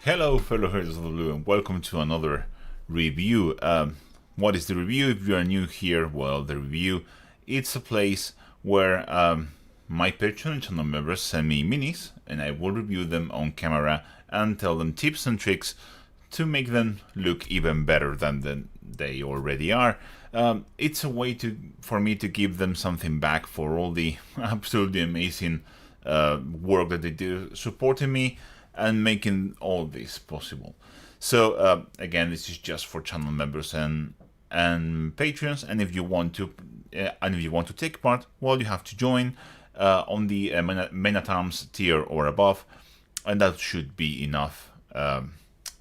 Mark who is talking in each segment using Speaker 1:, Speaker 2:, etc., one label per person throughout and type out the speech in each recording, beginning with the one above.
Speaker 1: Hello fellow Heroes of the Blue and welcome to another review. What is the review? If you are new here, well, the review, it's a place where my Patreon and channel members send me minis and I will review them on camera and tell them tips and tricks to make them look even better than they already are. It's a way for me to give them something back for all the absolutely amazing work that they do supporting me and making all this possible. So again, this is just for channel members and patrons, and if you want to take part, well, you have to join on the Men at Arms tier or above, and that should be enough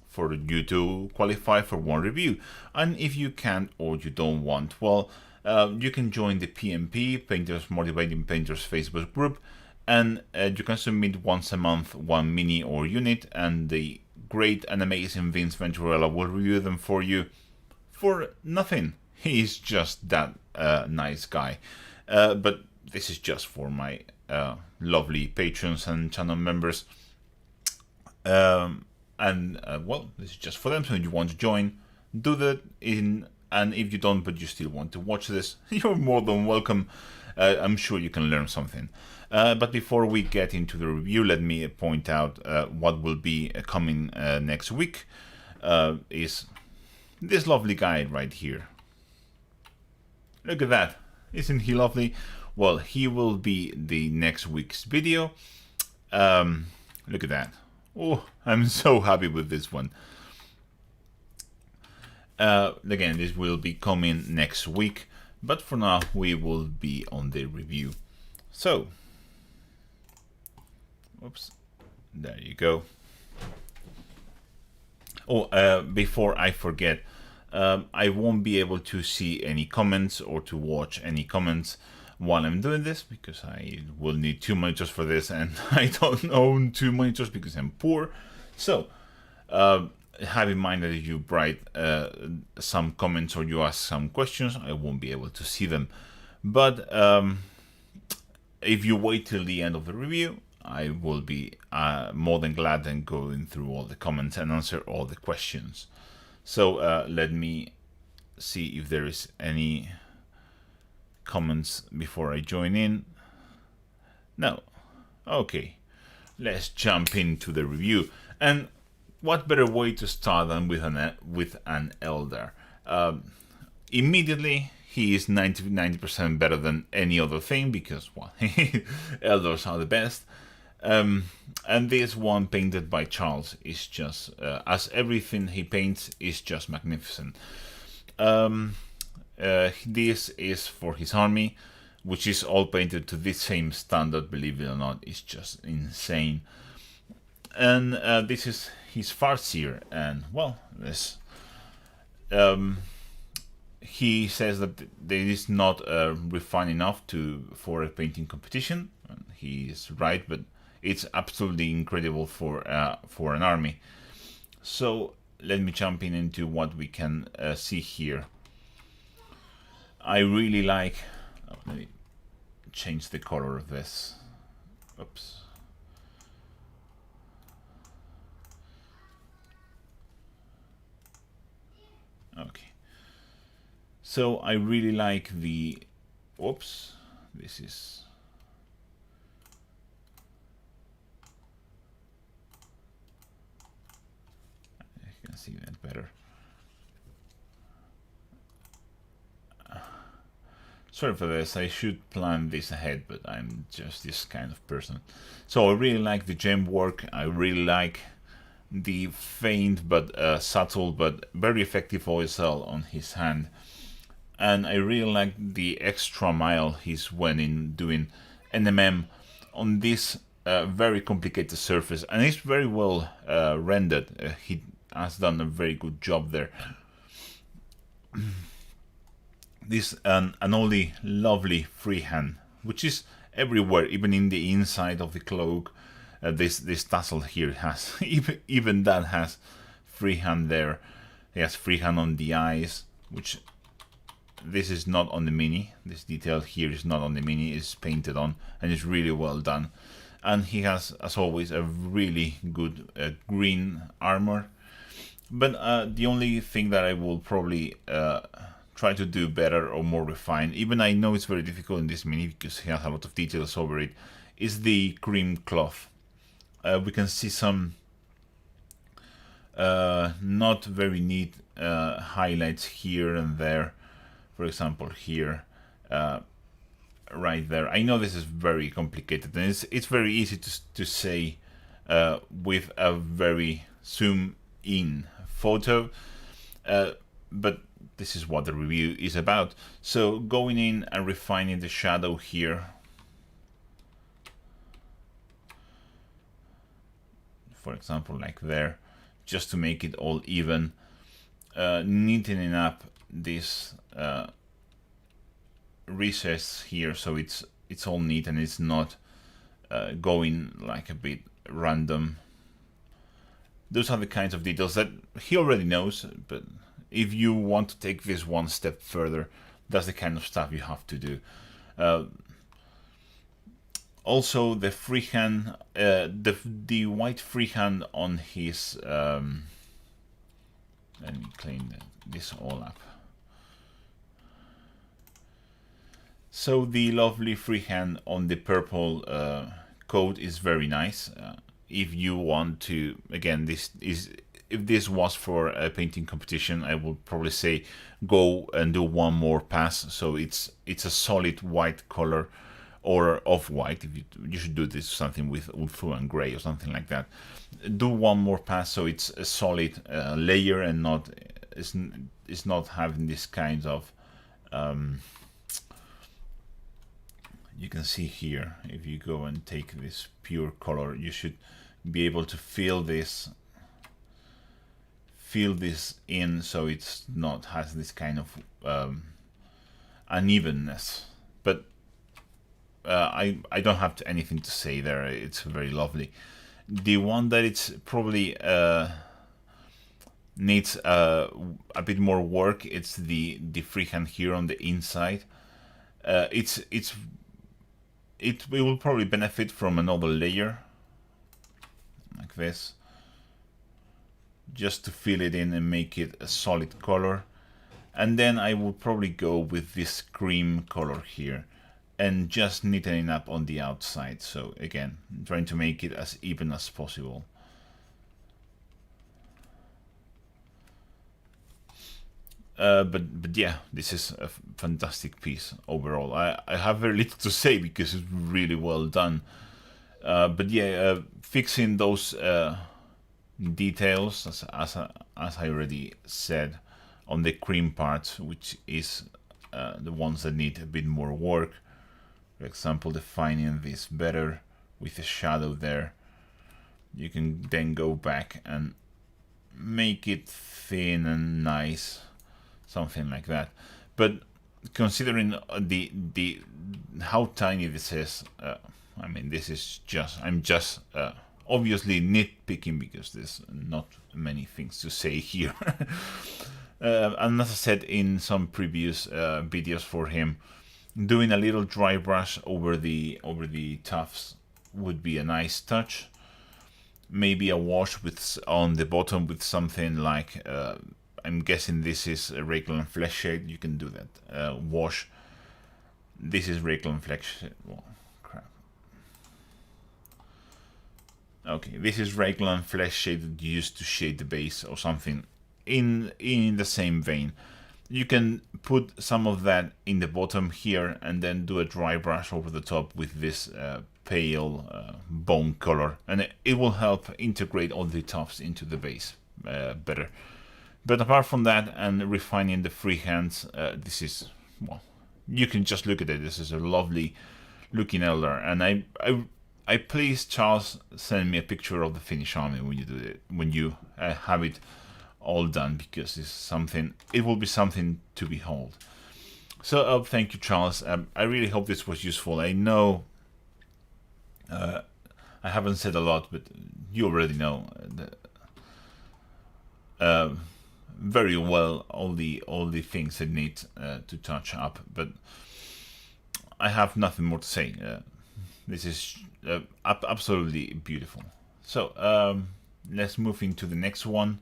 Speaker 1: for you to qualify for one review. And if you can't or you don't want, well, you can join the PMP, Painters Motivating Painters Facebook group, and you can submit once a month one mini or unit, and the great and amazing Vince Venturella will review them for you for nothing. He's just that nice guy. But this is just for my lovely patrons and channel members. Well, this is just for them, so if you want to join, do that and if you don't but you still want to watch this, you're more than welcome. I'm sure you can learn something. But before we get into the review, let me point out what will be coming next week. Is this lovely guy right here. Look at that. Isn't he lovely? Well, he will be the next week's video. Look at that. Oh, I'm so happy with this one. Again, this will be coming next week, but for now we will be on the review. So, oops, there you go. Oh, before I forget, I won't be able to see any comments or to watch any comments while I'm doing this, because I will need 2 monitors for this, and I don't own 2 monitors because I'm poor. So, have in mind that if you write some comments or you ask some questions, I won't be able to see them. But if you wait till the end of the review, I will be more than glad and going through all the comments and answer all the questions. So let me see if there is any comments before I join in. No. Okay. Let's jump into the review. And what better way to start than with an Eldar? Immediately, he is 90% better than any other thing because, well, Eldars are the best. And this one painted by Charles is just, as everything he paints is just magnificent. This is for his army, which is all painted to this same standard, believe it or not. It's just insane. And this is his Farseer, and well, this he says that it is not refined enough for a painting competition. And he is right, but it's absolutely incredible for an army. So let me jump into what we can see here. I really like. Let me change the color of this. Oops. Okay. So I really like the. Oops. This is. I can see that better. Sorry for this, I should plan this ahead, but I'm just this kind of person. So I really like the gem work, I really like the faint but subtle but very effective OSL on his hand. And I really like the extra mile he's went in doing NMM on this very complicated surface. And it's very well rendered, he has done a very good job there. This an only lovely freehand, which is everywhere, even in the inside of the cloak. This tassel here has even that has freehand there. He has freehand on the eyes, which this is not on the mini. This detail here is not on the mini. It's painted on, and it's really well done. and he has, as always, a really good green armor. But the only thing that I will probably try to do better or more refined, even I know it's very difficult in this mini because he has a lot of details over it, is the cream cloth. We can see some not very neat highlights here and there. For example, here, right there. I know this is very complicated, and it's very easy to say with a very zoom-in photo, but this is what the review is about. So going in and refining the shadow here, for example, like there, just to make it all even, neatening up this recess here so it's all neat and it's not going like a bit random. Those are the kinds of details that he already knows, but if you want to take this one step further, that's the kind of stuff you have to do. Also, the freehand, the white freehand on his, let me clean this all up. So the lovely freehand on the purple coat is very nice. If you want to, again, if this was for a painting competition, I would probably say go and do one more pass. So it's a solid white color, or off-white. If you should do this something with ulfu and gray or something like that. Do one more pass so it's a solid layer and not it's not having this kind of. You can see here, if you go and take this pure color, you should be able to fill this in so it's not has this kind of unevenness. But I don't have anything to say there. It's very lovely. The one that it's probably needs a bit more work, it's the freehand here on the inside. It will probably benefit from another layer like this, just to fill it in and make it a solid color. And then I will probably go with this cream color here and just neatening up on the outside. So again, trying to make it as even as possible. But yeah, this is a fantastic piece overall. I have very little to say because it's really well done. But yeah, fixing those details, as I already said, on the cream parts, which is the ones that need a bit more work. For example, defining this better with a shadow there. You can then go back and make it thin and nice. Something like that. But considering the how tiny this is, I mean, this is just, I'm just obviously nitpicking because there's not many things to say here. And as I said in some previous videos for him, doing a little dry brush over the tufts would be a nice touch. Maybe a wash with on the bottom with something like. I'm guessing this is a Raglan flesh shade. You can do that. Wash. This is Raglan flesh shade. Oh, crap. Okay, this is Raglan flesh shade used to shade the base or something. In the same vein, you can put some of that in the bottom here and then do a dry brush over the top with this pale bone color, and it will help integrate all the tufts into the base better. But apart from that, and refining the freehands, this is, well, you can just look at it. This is a lovely looking Eldar, and I please Charles send me a picture of the finished army when you do it, when you have it all done, because it's something. It will be something to behold. So thank you, Charles. I really hope this was useful. I know I haven't said a lot, but you already know very well all the things that need to touch up. But I have nothing more to say. this is absolutely beautiful. So let's move into the next one.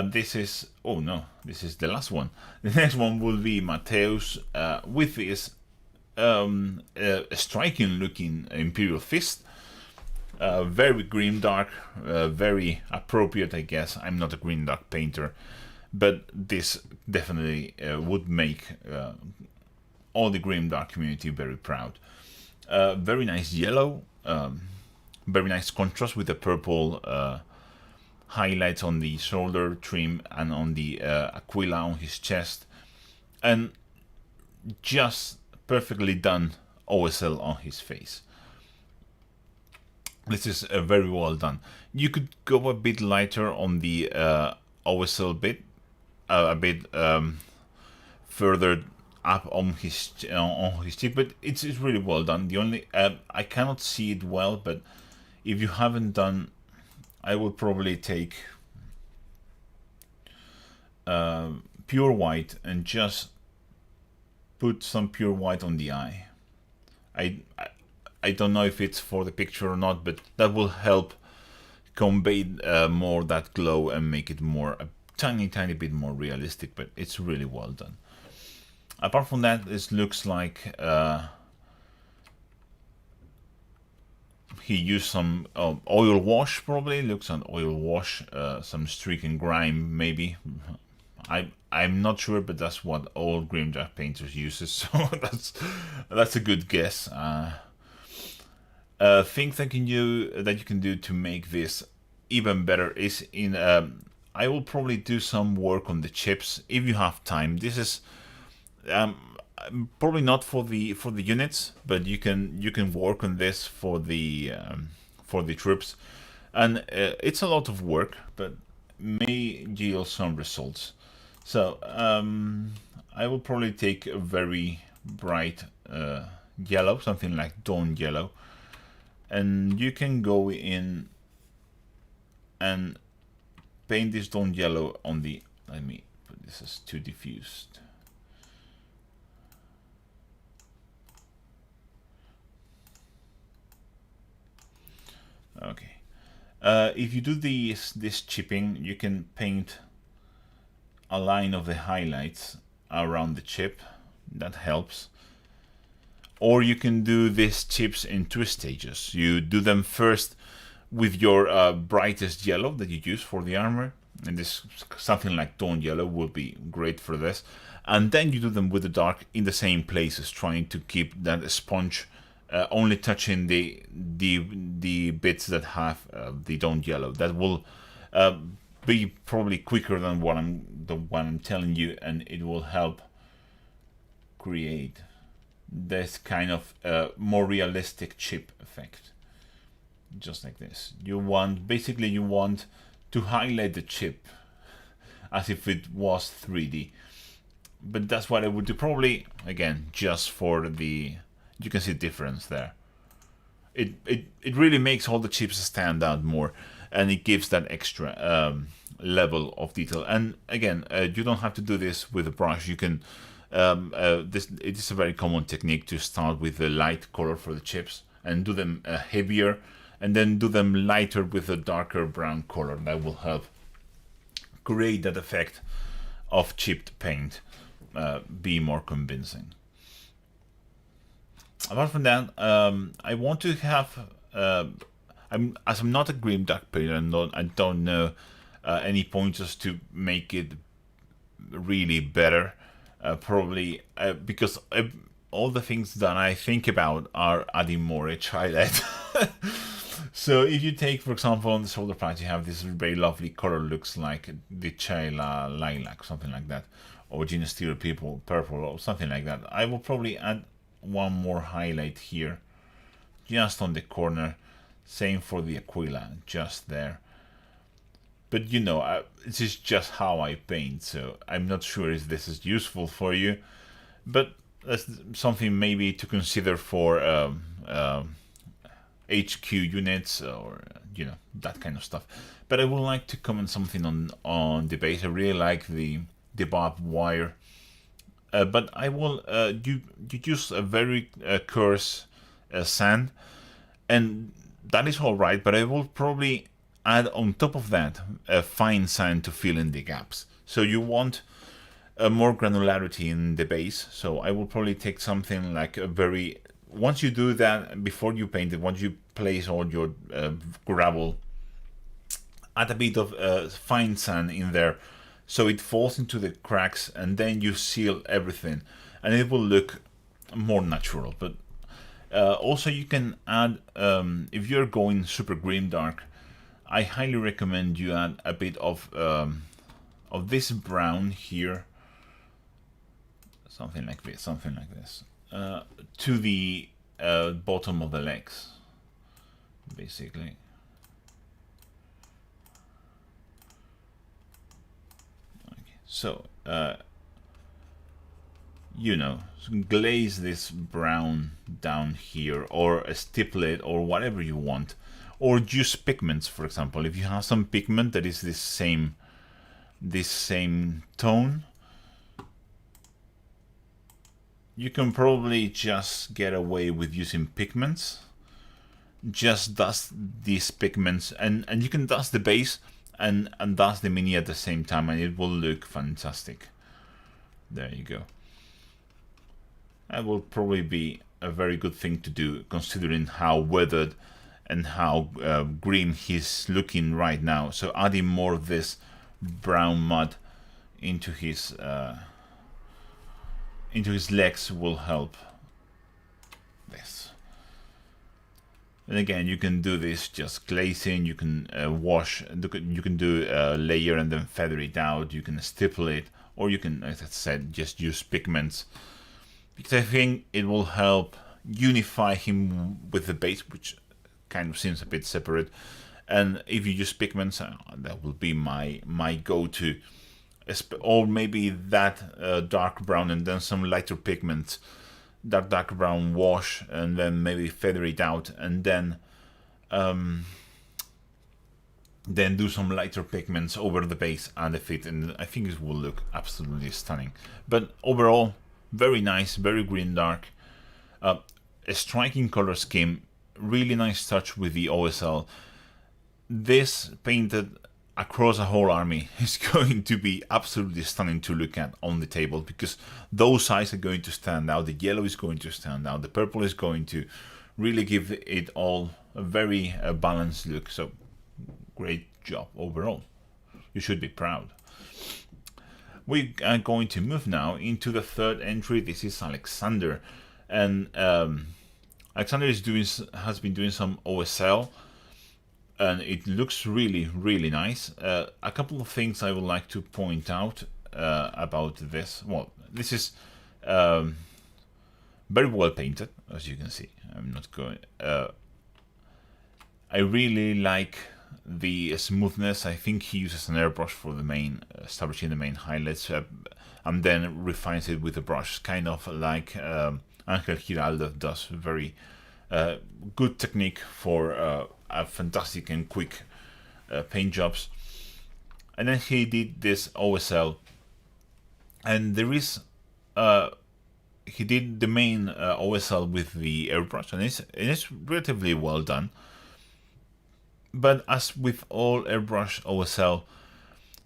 Speaker 1: This is, oh no, this is the last one. The next one will be Mateus with this striking looking Imperial Fist. Very grimdark, very appropriate, I guess. I'm not a grimdark painter, but this definitely would make all the grimdark community very proud. Very nice yellow, very nice contrast with the purple highlights on the shoulder trim and on the aquila on his chest, and just perfectly done OSL on his face. This is very well done. You could go a bit lighter on the OSL bit, a bit further up on his cheek, but it's really well done. The only I cannot see it well, but if you haven't done, I would probably take pure white and just put some pure white on the eye. I don't know if it's for the picture or not, but that will help convey more that glow and make it more a tiny bit more realistic, but it's really well done. Apart from that, this looks like he used some oil wash, probably. Looks an oil wash, some streak and grime maybe. I'm not sure, but that's what all grimdark painters uses, so that's a good guess. Things that you can do to make this even better is in I will probably do some work on the chips if you have time. This is probably not for the units, but you can work on this for the troops, and it's a lot of work, but may yield some results. So I will probably take a very bright yellow, something like dawn yellow, and you can go in and paint this dawn yellow on the, let me put this as too diffused. Okay, if you do this chipping, you can paint a line of the highlights around the chip. That helps. Or you can do these chips in 2 stages. You do them first with your brightest yellow that you use for the armor, and this something like dawn yellow would be great for this, and then you do them with the dark in the same places, trying to keep that sponge only touching the bits that have the dawn yellow. That will be probably quicker than what I'm telling you, and it will help create this kind of more realistic chip effect. Just like this. You want to highlight the chip as if it was 3D. But that's what I would do, probably, again, just for the, you can see the difference there. It really makes all the chips stand out more, and it gives that extra level of detail. And again, you don't have to do this with a brush. You can it is a very common technique to start with the light color for the chips and do them heavier, and then do them lighter with a darker brown color. That will help create that effect of chipped paint, be more convincing. Apart from that, I want to have I'm not a grimdark painter, I don't know any pointers to make it really better. Probably because all the things that I think about are adding more edge highlight. So if you take, for example, on the shoulder pads, you have this very lovely color, looks like the Chayla lilac, something like that, or Genesteer purple, or something like that. I will probably add one more highlight here, just on the corner. Same for the Aquila, just there. But you know, this is just how I paint, so I'm not sure if this is useful for you, but that's something maybe to consider for HQ units, or you know, that kind of stuff. But I would like to comment something on the base. I really like the barbed wire, but I will you use a very coarse sand, and that is all right. But I will probably add on top of that a fine sand to fill in the gaps. So you want more granularity in the base. So I will probably take something like a very, once you do that, before you paint it, once you place all your gravel, add a bit of fine sand in there so it falls into the cracks, and then you seal everything and it will look more natural. But also you can add, if you're going super grimdark, I highly recommend you add a bit of this brown here, something like this, to the bottom of the legs, basically. So, you know, glaze this brown down here, or stipple it, or whatever you want, or use pigments. For example, if you have some pigment that is this same tone, you can probably just get away with using pigments. Just dust these pigments, and you can dust the base and dust the mini at the same time, and it will look fantastic. There you go. That will probably be a very good thing to do, considering how weathered and how grim he's looking right now. So adding more of this brown mud into his legs will help this. And again, you can do this just glazing, you can wash, you can do a layer and then feather it out, you can stipple it, or you can, as I said, just use pigments. Because I think it will help unify him with the base, which kind of seems a bit separate. And if you use pigments, that will be my go-to. Or maybe that dark brown and then some lighter pigments, that dark brown wash, and then maybe feather it out, and then do some lighter pigments over the base and the fit, and I think it will look absolutely stunning. But overall, very nice, very grimdark, a striking color scheme, really nice touch with the OSL. This painted across a whole army is going to be absolutely stunning to look at on the table, because those eyes are going to stand out, the yellow is going to stand out, the purple is going to really give it all a very balanced look. So great job overall. You should be proud. We are going to move now into the third entry. This is Alexander, and Alexander has been doing some OSL, and it looks really, really nice. A couple of things I would like to point out about this. Well, this is very well painted, as you can see. I'm not going. I really like the smoothness. I think he uses an airbrush for the main, establishing the main highlights, and then refines it with a brush, kind of like Angel Giraldo does. Very good technique for a fantastic and quick paint jobs. And then he did this OSL, and there is he did the main OSL with the airbrush, and it's relatively well done. But as with all airbrush OSL,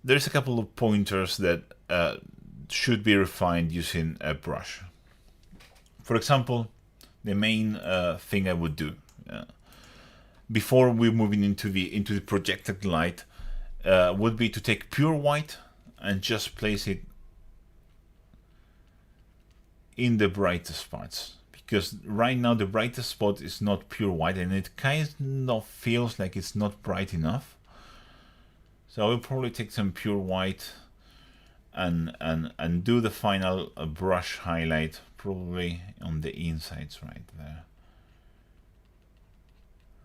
Speaker 1: there's a couple of pointers that should be refined using a brush. For example, the main thing I would do before we're moving into the projected light would be to take pure white and just place it in the brightest parts. Because right now the brightest spot is not pure white, and it kind of feels like it's not bright enough. So I will probably take some pure white and do the final brush highlight, probably on the insides right there.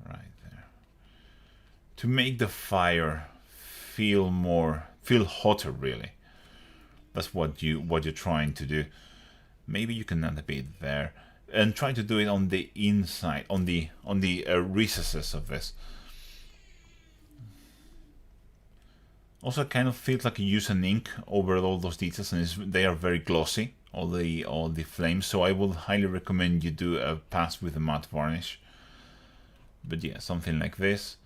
Speaker 1: Right there. To make the fire feel hotter, really. That's what you're trying to do. Maybe you can add a bit there. And try to do it on the inside, on the recesses of this. Also, it kind of feels like you use an ink over all those details, and they are very glossy all the flames. So I will highly recommend you do a pass with a matte varnish. But yeah, something like this.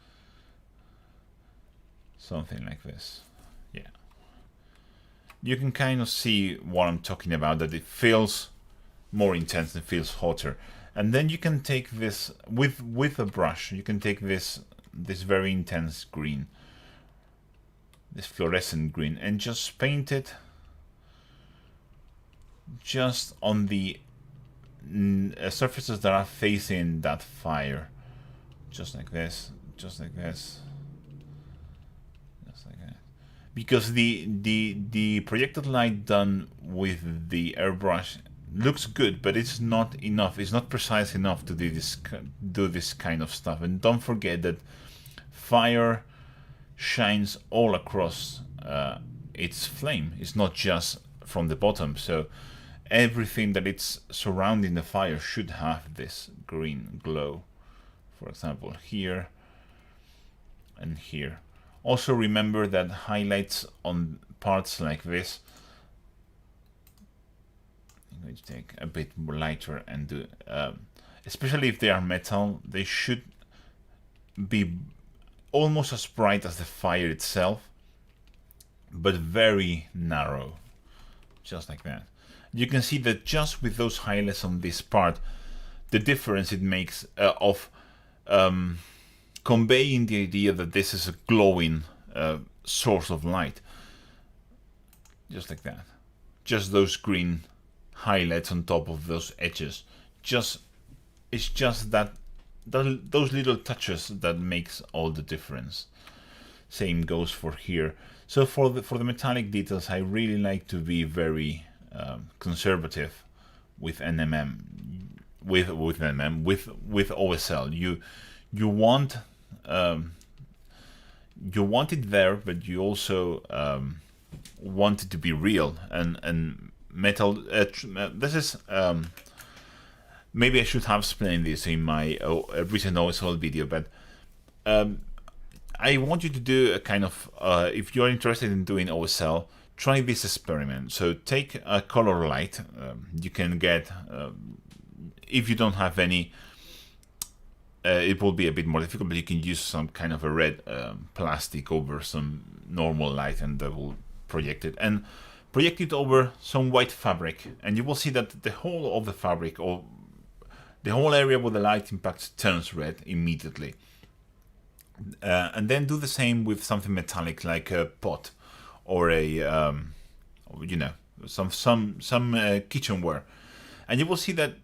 Speaker 1: Something like this. Yeah. You can kind of see what I'm talking about, that it feels more intense and feels hotter. And then you can take this with a brush, you can take this very intense green, this fluorescent green, and just paint it just on the surfaces that are facing that fire. Just like this, just like this. Just like that. Because the projected light done with the airbrush looks good, but it's not enough. It's not precise enough to do this kind of stuff. And don't forget that fire shines all across its flame. It's not just from the bottom. So everything that it's surrounding the fire should have this green glow. For example, here and here. Also remember that highlights on parts like this, I'm going to take a bit more lighter and do, especially if they are metal, they should be almost as bright as the fire itself, but very narrow, just like that. You can see that just with those highlights on this part, the difference it makes of conveying the idea that this is a glowing source of light, just like that. Just those green highlights on top of those edges. It's just that those little touches that makes all the difference. Same goes for here. So for the metallic details, I really like to be very conservative with NMM, with OSL. You want it there, but you also want it to be real and metal. This is maybe I should have explained this in my recent OSL video, but I want you to do a kind of if you're interested in doing OSL, try this experiment. So take a color light. You can get if you don't have any, it will be a bit more difficult, but you can use some kind of a red plastic over some normal light, and that will project it. And project it over some white fabric, and you will see that the whole of the fabric, or the whole area where the light impacts, turns red immediately. And then do the same with something metallic like a pot or a you know, some kitchenware, and you will see that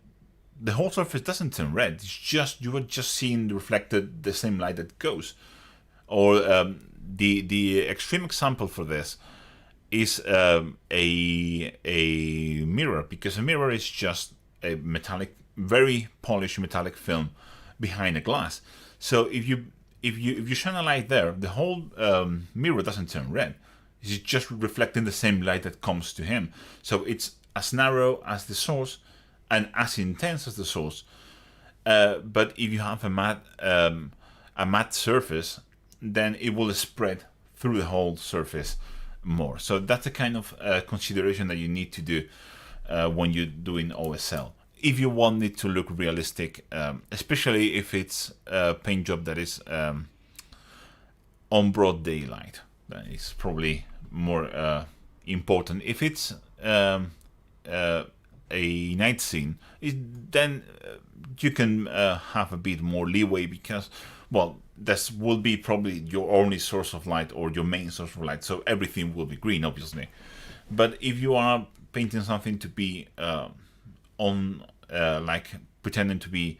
Speaker 1: the whole surface doesn't turn red. It's just you are just seeing reflected the same light that goes. Or the extreme example for this is a mirror, because a mirror is just a metallic, very polished metallic film behind a glass. So if you shine a light there, the whole mirror doesn't turn red. It's just reflecting the same light that comes to him. So it's as narrow as the source and as intense as the source. But if you have a matte surface, then it will spread through the whole surface more. So that's the kind of consideration that you need to do when you're doing OSL. If you want it to look realistic, especially if it's a paint job that is on broad daylight, that is probably more important. If it's a night scene, then you can have a bit more leeway, because, well, this will be probably your only source of light or your main source of light, so everything will be green, obviously. But if you are painting something to be like pretending to be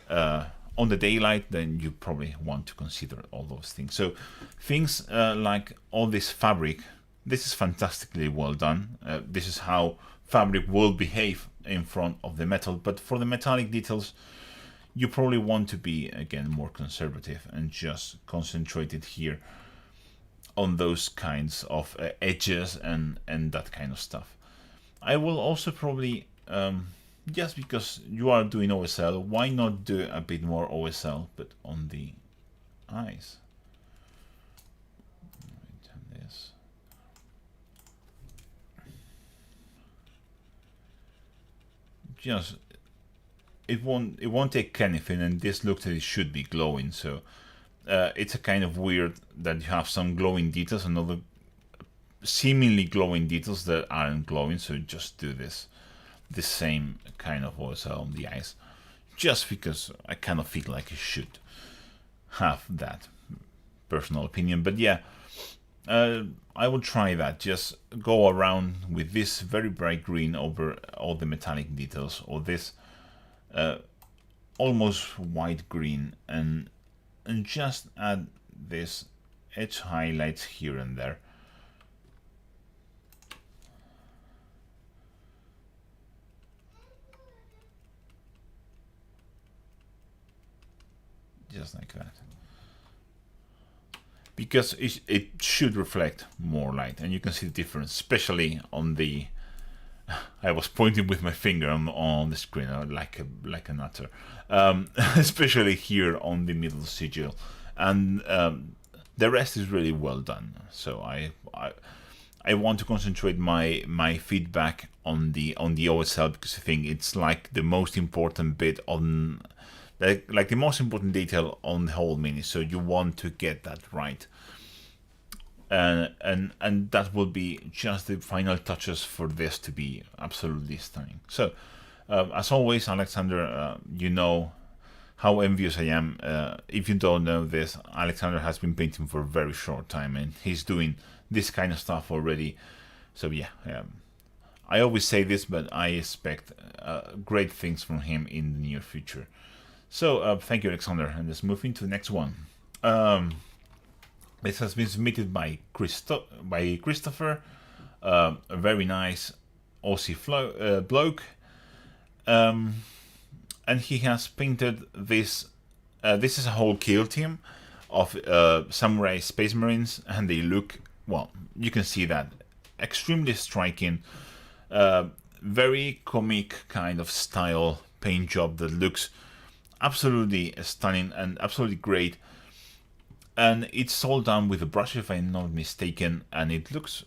Speaker 1: on the daylight, then you probably want to consider all those things. So things like all this fabric, this is fantastically well done. This is how fabric will behave in front of the metal. But for the metallic details, you probably want to be, again, more conservative and just concentrate it here on those kinds of edges and that kind of stuff. I will also probably, just because you are doing OSL, why not do a bit more OSL, but on the eyes. This. just it won't take anything, and this looks like it should be glowing. So it's a kind of weird that you have some glowing details and other seemingly glowing details that aren't glowing. So just do this same kind of OSL on the eyes, just because I kind of feel like it should have that. Personal opinion, but yeah, I will try that. Just go around with this very bright green over all the metallic details, or this almost white green, and just add this edge highlights here and there. Just like that. Because it should reflect more light, and you can see the difference, especially on the. I was pointing with my finger on the screen like a nutter, especially here on the middle sigil, and the rest is really well done. So I want to concentrate my feedback on the OSL, because I think it's like the most important bit on. Like the most important detail on the whole mini, so you want to get that right, and that will be just the final touches for this to be absolutely stunning. So, as always, Alexander, you know how envious I am. If you don't know this, Alexander has been painting for a very short time, and he's doing this kind of stuff already. So yeah, I always say this, but I expect great things from him in the near future. So thank you, Alexander, and let's move into the next one. This has been submitted by Christopher, a very nice Aussie bloke, and he has painted this. This is a whole kill team of samurai space marines, and they look, well, you can see that, extremely striking, very comic kind of style paint job that looks absolutely stunning and absolutely great, and it's all done with a brush, if I'm not mistaken, and it looks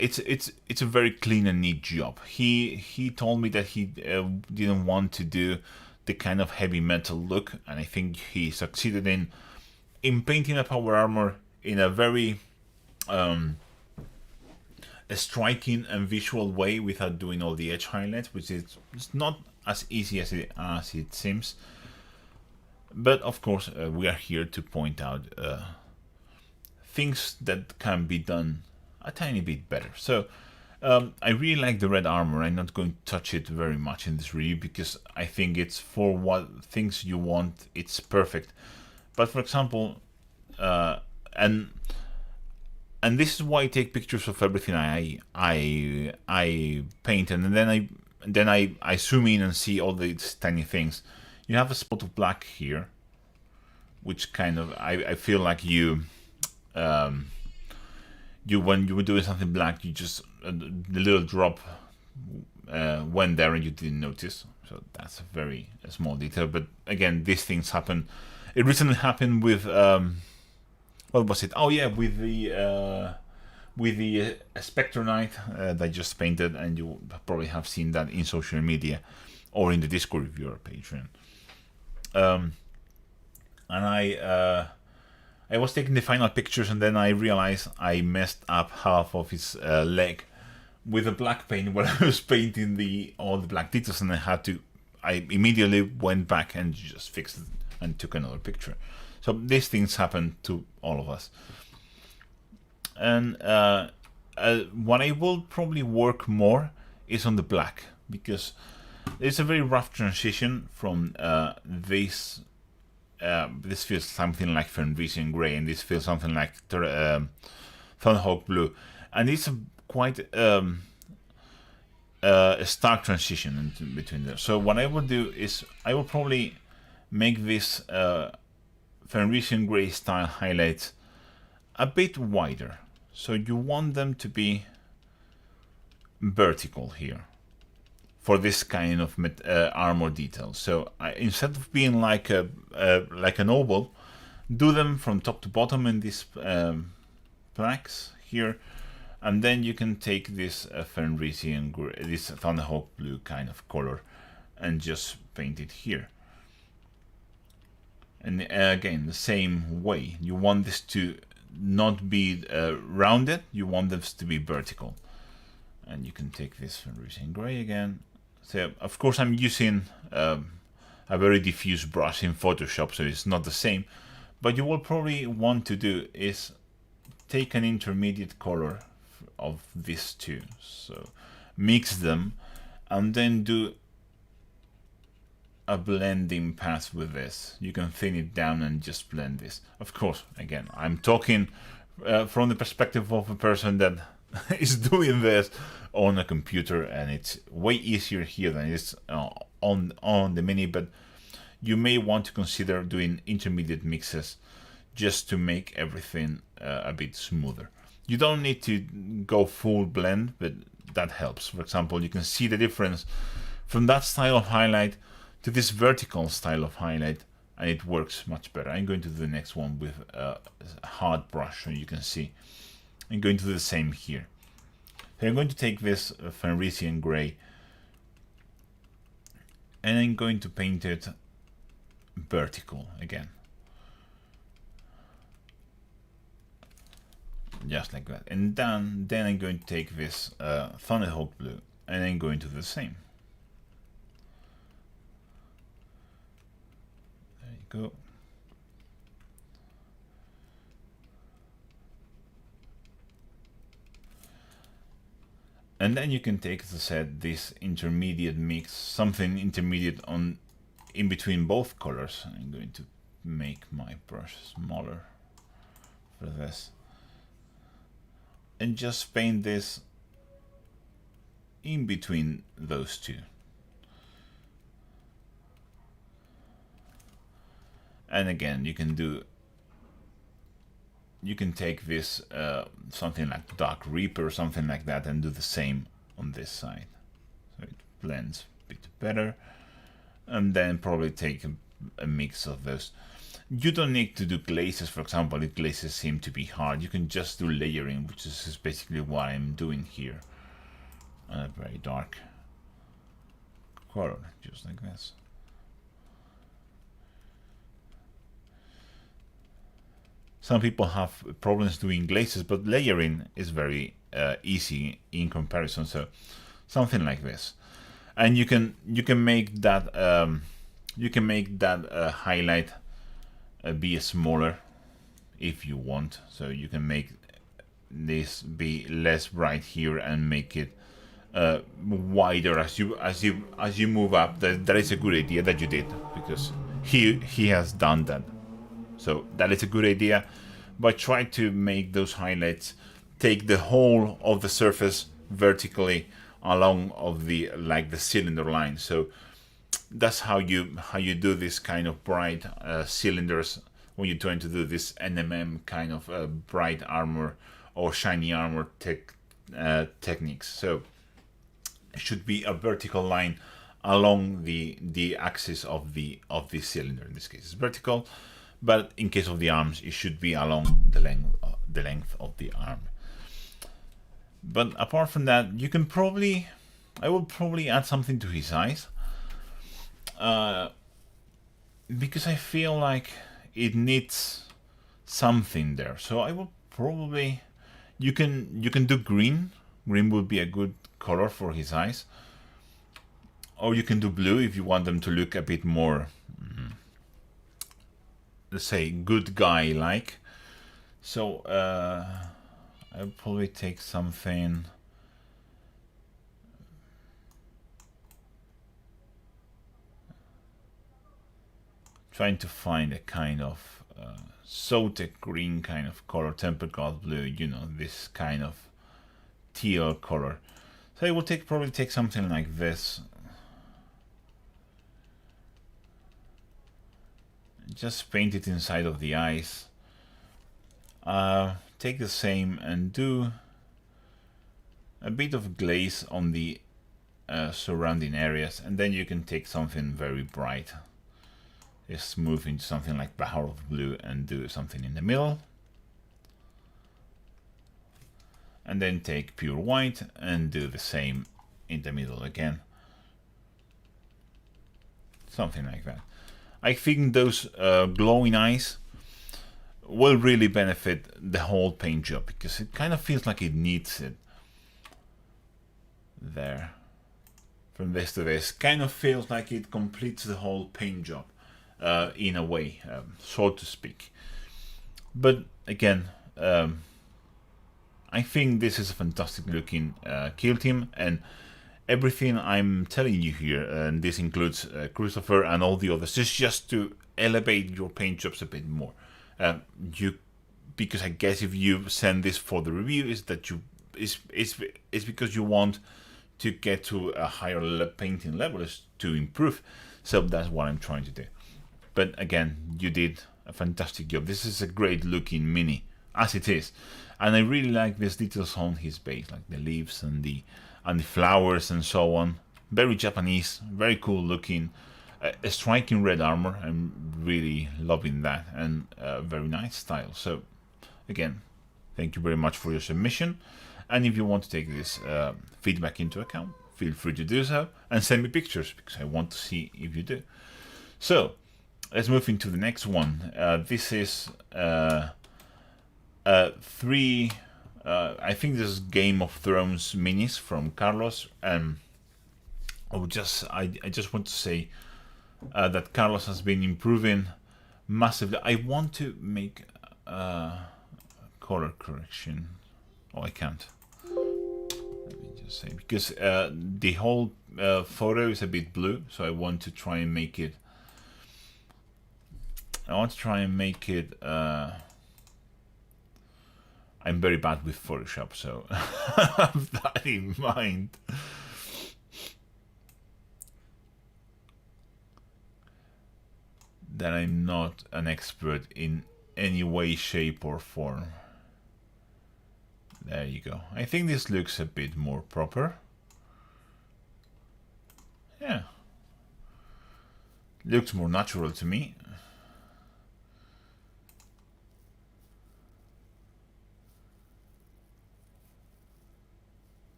Speaker 1: it's a very clean and neat job. He told me that he didn't want to do the kind of heavy metal look, and I think he succeeded in painting a power armor in a very a striking and visual way without doing all the edge highlights, which is not as easy as it seems. But of course, we are here to point out things that can be done a tiny bit better. So I really like the red armor. I'm not going to touch it very much in this review because I think it's for what things you want, it's perfect. But for example, and this is why I take pictures of everything I paint, and then I zoom in and see all these tiny things. You have a spot of black here, which kind of I feel like you when you were doing something black, you just the little drop went there and you didn't notice. So that's a very small detail. But again, these things happen. It recently happened with what was it? Oh yeah, with the Spectre Knight that I just painted, and you probably have seen that in social media or in the Discord if you're a patron. And I was taking the final pictures, and then I realized I messed up half of his leg with the black paint when I was painting all the black details, and I immediately went back and just fixed it and took another picture. So these things happen to all of us. And what I will probably work more is on the black, because it's a very rough transition from this. This feels something like Fenrisian Grey, and this feels something like Thunhawk Blue, and it's quite a stark transition in between them. So what I will do is I will probably make this Fenrisian Grey style highlights a bit wider. So you want them to be vertical here for this kind of armor detail. So instead of being like an oval, do them from top to bottom in these plaques here, And then you can take this Fenrisian gray, this Thunderhawk blue kind of color, and just paint it here. And again, the same way. You want this to not be rounded, you want this to be vertical. And you can take this Fenrisian gray again. So, of course, I'm using a very diffuse brush in Photoshop, so it's not the same. But you will probably want to do is take an intermediate color of these two. So mix them and then do a blending path with this. You can thin it down and just blend this. Of course, again, I'm talking from the perspective of a person that is doing this on a computer, and it's way easier here than it is on the Mini, but you may want to consider doing intermediate mixes just to make everything a bit smoother. You don't need to go full blend, but that helps. For example, you can see the difference from that style of highlight to this vertical style of highlight, and it works much better. I'm going to do the next one with a hard brush, so you can see. I'm going to do the same here. So I'm going to take this Fenrisian gray, and I'm going to paint it vertical again. Just like that. And then I'm going to take this Thunderhawk blue, and I'm going to do the same. There you go. And then you can take, as I said, this intermediate mix, something intermediate on in between both colors. I'm going to make my brush smaller for this. And just paint this in between those two. And again, you can take this something like Dark Reaper or something like that and do the same on this side. So it blends a bit better. And then probably take a mix of those. You don't need to do glazes, for example, if glazes seem to be hard. You can just do layering, which is basically what I'm doing here. A very dark color, just like this. Some people have problems doing glazes, but layering is very easy in comparison. So something like this, and you can make that highlight be smaller if you want. So you can make this be less bright here and make it wider as you move up. That is a good idea that you did, because he has done that. So that is a good idea, but try to make those highlights take the whole of the surface vertically along of the cylinder line. So that's how you do this kind of bright cylinders when you're trying to do this NMM kind of bright armor or shiny armor techniques. So it should be a vertical line along the axis of the cylinder. In this case, it's vertical. But in case of the arms, it should be along the length of the arm. But apart from that, you can I will probably add something to his eyes, because I feel like it needs something there. So I will probably, you can do green. Green would be a good color for his eyes, or you can do blue if you want them to look a bit more. Let's say good guy like. So I'll probably take something trying to find a kind of Zotic green kind of color, Temper God blue, you know, this kind of teal color. So I will probably take something like this. Just paint it inside of the eyes. Take the same and do a bit of glaze on the surrounding areas, and then you can take something very bright. Just move into something like Bahar of Blue and do something in the middle. and then take pure white and do the same in the middle again. Something like that. I think those glowing eyes will really benefit the whole paint job, because it kind of feels like it needs it. There. From this to this. Kind of feels like it completes the whole paint job in a way, so to speak. But again, I think this is a fantastic looking kill team, and everything I'm telling you here, and this includes Christopher and all the others, is just to elevate your paint jobs a bit more. Because I guess if you send this for the review, is that it's because you want to get to a higher painting level, is to improve. So that's what I'm trying to do. But again, you did a fantastic job. This is a great looking mini, as it is, and I really like these details on his base, like the leaves and the flowers and so on. Very Japanese, very cool looking. A striking red armor. I'm really loving that, and very nice style. So again, thank you very much for your submission, and if you want to take this feedback into account, feel free to do so and send me pictures, because I want to see if you do. So let's move into the next one. This is three I think this is Game of Thrones minis from Carlos, and I just want to say that Carlos has been improving massively. I want to make color correction. Oh, I can't. Let me just say, because the whole photo is a bit blue, so I want to try and make it. I'm very bad with Photoshop, so have that in mind. That I'm not an expert in any way, shape, or form. There you go. I think this looks a bit more proper. Yeah. Looks more natural to me.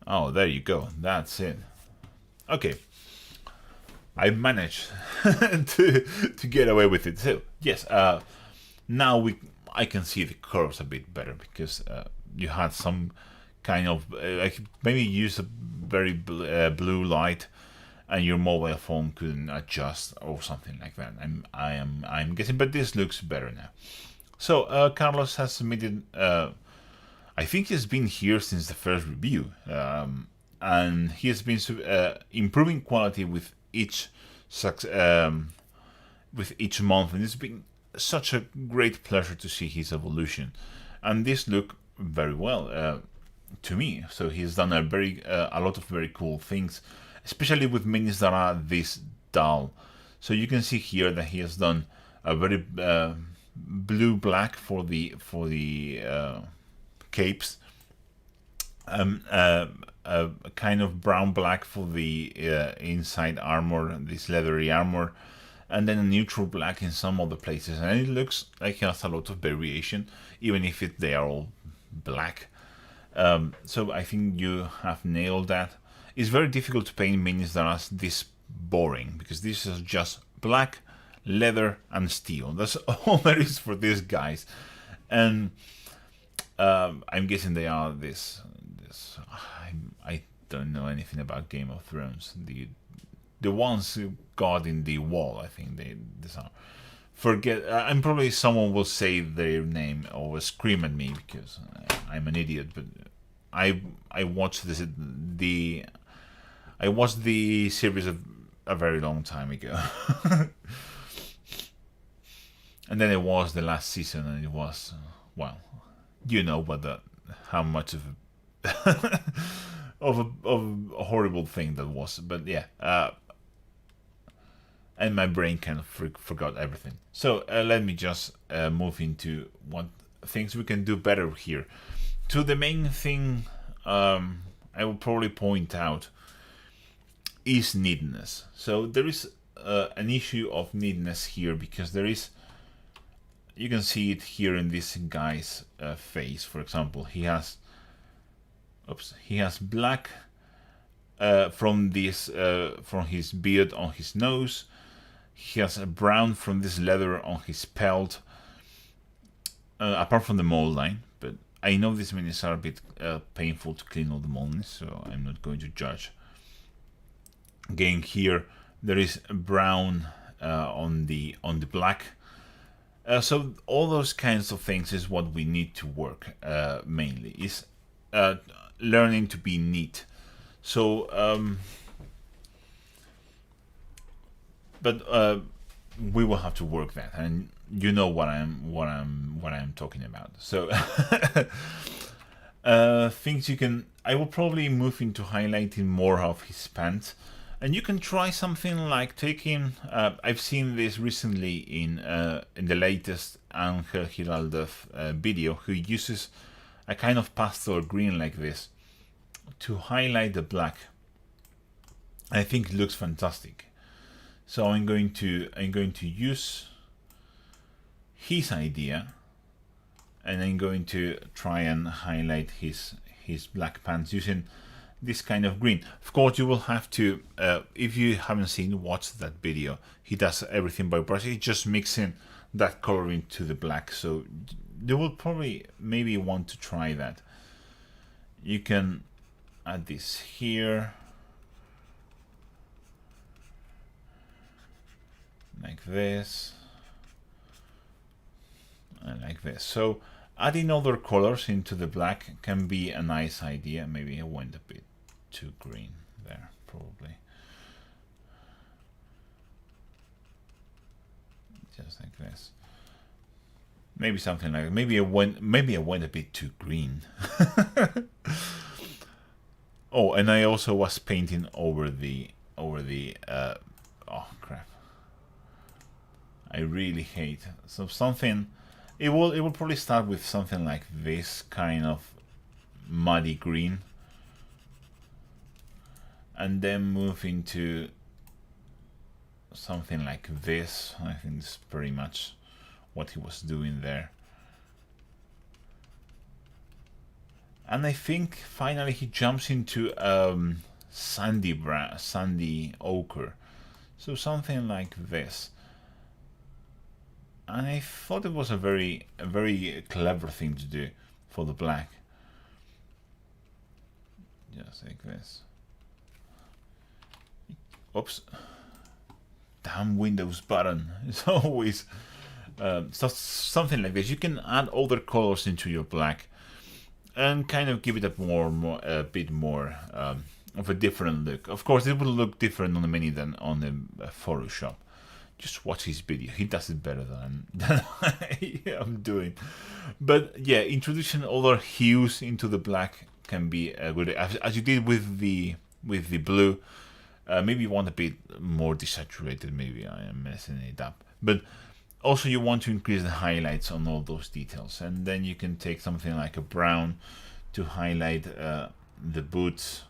Speaker 1: Oh, there you go. That's it. Okay. I managed to get away with it too. Yes. Now I can see the curves a bit better, because you had some kind of like maybe use a very blue light, and your mobile phone couldn't adjust or something like that. I'm guessing, but this looks better now. So Carlos has submitted. I think he's been here since the first review, and he has been improving quality with each month, and it's been such a great pleasure to see his evolution. And this look very well to me. So he's done a lot of very cool things, especially with minis that are this dull. So you can see here that he has done a very blue-black for the capes, a kind of brown-black for the inside armor, this leathery armor, and then a neutral black in some other places. And it looks like it has a lot of variation, even if they are all black. So I think you have nailed that. It's very difficult to paint minis that are this boring, because this is just black, leather, and steel. That's all there is for these guys. And I'm guessing they are this. I don't know anything about Game of Thrones. The ones who guarding the wall, I think these are. Forget. I'm probably someone will say their name or scream at me because I'm an idiot. But I watched the series of a very long time ago. And then it was the last season, and it was well. You know how much of a horrible thing that was, but yeah, and my brain kind of forgot everything. So let me just move into what things we can do better here. To the main thing, I will probably point out is neatness. So there is an issue of neatness here, because there is, you can see it here in this guy's face, for example. He has black from his beard on his nose. He has a brown from this leather on his pelt, apart from the mold line. But I know these minis are a bit painful to clean all the moldness, so I'm not going to judge. Again, here there is a brown on the black. So all those kinds of things is what we need to work mainly, is learning to be neat. So but we will have to work that, and you know what I'm talking about. So things you can, I will probably move into highlighting more of his pants, and you can try something like taking, I've seen this recently in the latest Angel Giraldo video, who uses a kind of pastel green like this to highlight the black. I think it looks fantastic. So I'm going to use his idea, and I'm going to try and highlight his black pants using this kind of green. Of course, you will have to, if you haven't seen, watch that video. He does everything by brush. He's just mixing that color into the black. So you will probably maybe want to try that. You can add this here, like this, and like this. So adding other colors into the black can be a nice idea. Maybe I went a bit too green there, probably. Just like this. Maybe something like that. Maybe I went a bit too green. Oh, and I also was painting over the oh crap. I really hate. So something, it will probably start with something like this kind of muddy green, and then move into something like this. I think it's pretty much what he was doing there. And I think finally he jumps into sandy ochre. So something like this. And I thought it was a very clever thing to do for the black. Just like this. Oops. Damn Windows button. It's always so something like this. You can add other colors into your black and kind of give it a bit more of a different look. Of course, it will look different on the mini than on the Photoshop. Just watch his video. He does it better than I am doing. But yeah, introducing other hues into the black can be a good, as you did with the blue. Maybe you want a bit more desaturated. Maybe I am messing it up. But also you want to increase the highlights on all those details. And then you can take something like a brown to highlight the boots,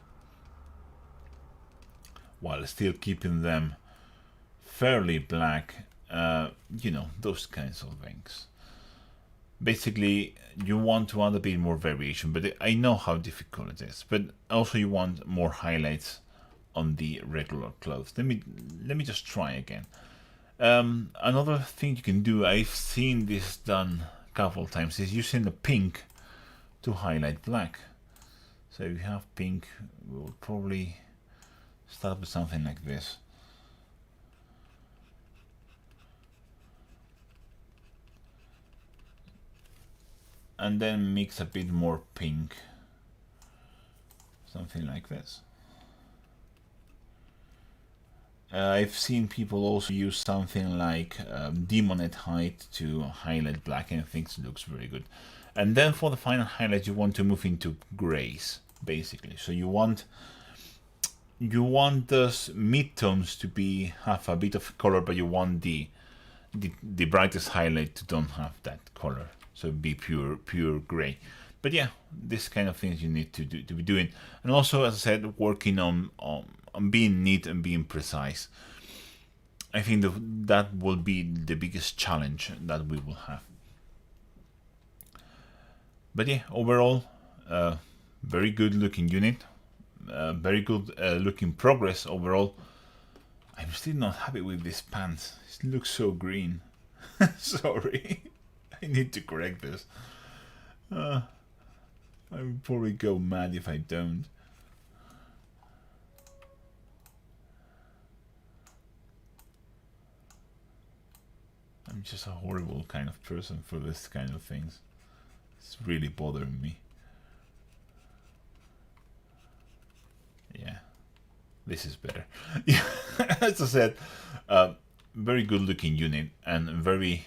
Speaker 1: while still keeping them fairly black, you know, those kinds of things. Basically, you want to add a bit more variation, but I know how difficult it is. But also you want more highlights on the regular clothes. Let me just try again. Another thing you can do, I've seen this done a couple of times, is using the pink to highlight black. So if you have pink, we'll probably start with something like this. And then mix a bit more pink, something like this. I've seen people also use something like Demonet height to highlight black, and I think it looks very good. And then for the final highlight, you want to move into grays, basically. So you want those midtones to have a bit of color, but you want the brightest highlight to don't have that color. So be pure gray. But yeah, this kind of things you need to be doing. And also, as I said, working on being neat and being precise. I think that will be the biggest challenge that we will have. But yeah, overall, very good looking unit, very good looking progress overall. I'm still not happy with these pants. It looks so green. Sorry, I need to correct this. I will probably go mad if I don't. I'm just a horrible kind of person for this kind of things. It's really bothering me. Yeah, this is better. Yeah, as I said, very good looking unit and very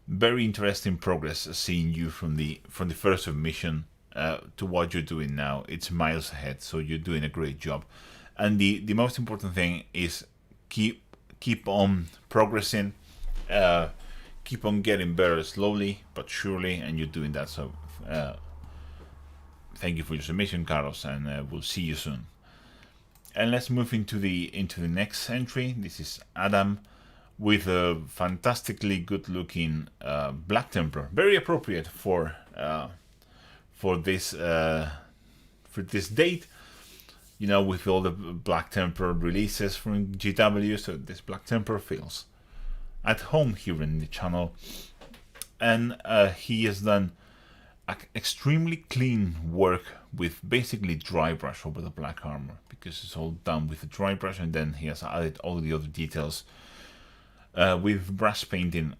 Speaker 1: very interesting progress seeing you from the first mission to what you're doing now. It's miles ahead, so you're doing a great job. And the most important thing is keep on progressing, keep on getting better slowly but surely, and you're doing that. So thank you for your submission, Carlos, and we'll see you soon. And let's move into the next entry. This is Adam with a fantastically good looking Black Templar, very appropriate for this date, you know, with all the Black Templar releases from GW. So this Black Templar feels at home here in the channel, and he has done extremely clean work with basically dry brush over the black armor, because it's all done with a dry brush, and then he has added all the other details with brush painting.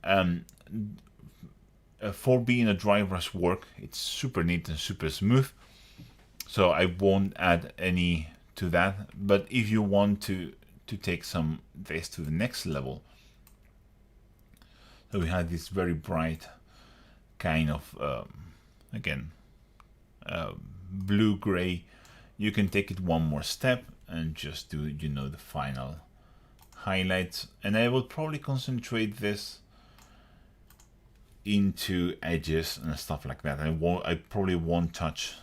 Speaker 1: For being a dry brush work, it's super neat and super smooth, so I won't add any to that. But if you want to take this to the next level, so we have this very bright kind of again blue gray. You can take it one more step and just do, you know, the final highlights, and I will probably concentrate this into edges and stuff like that. I probably won't touch.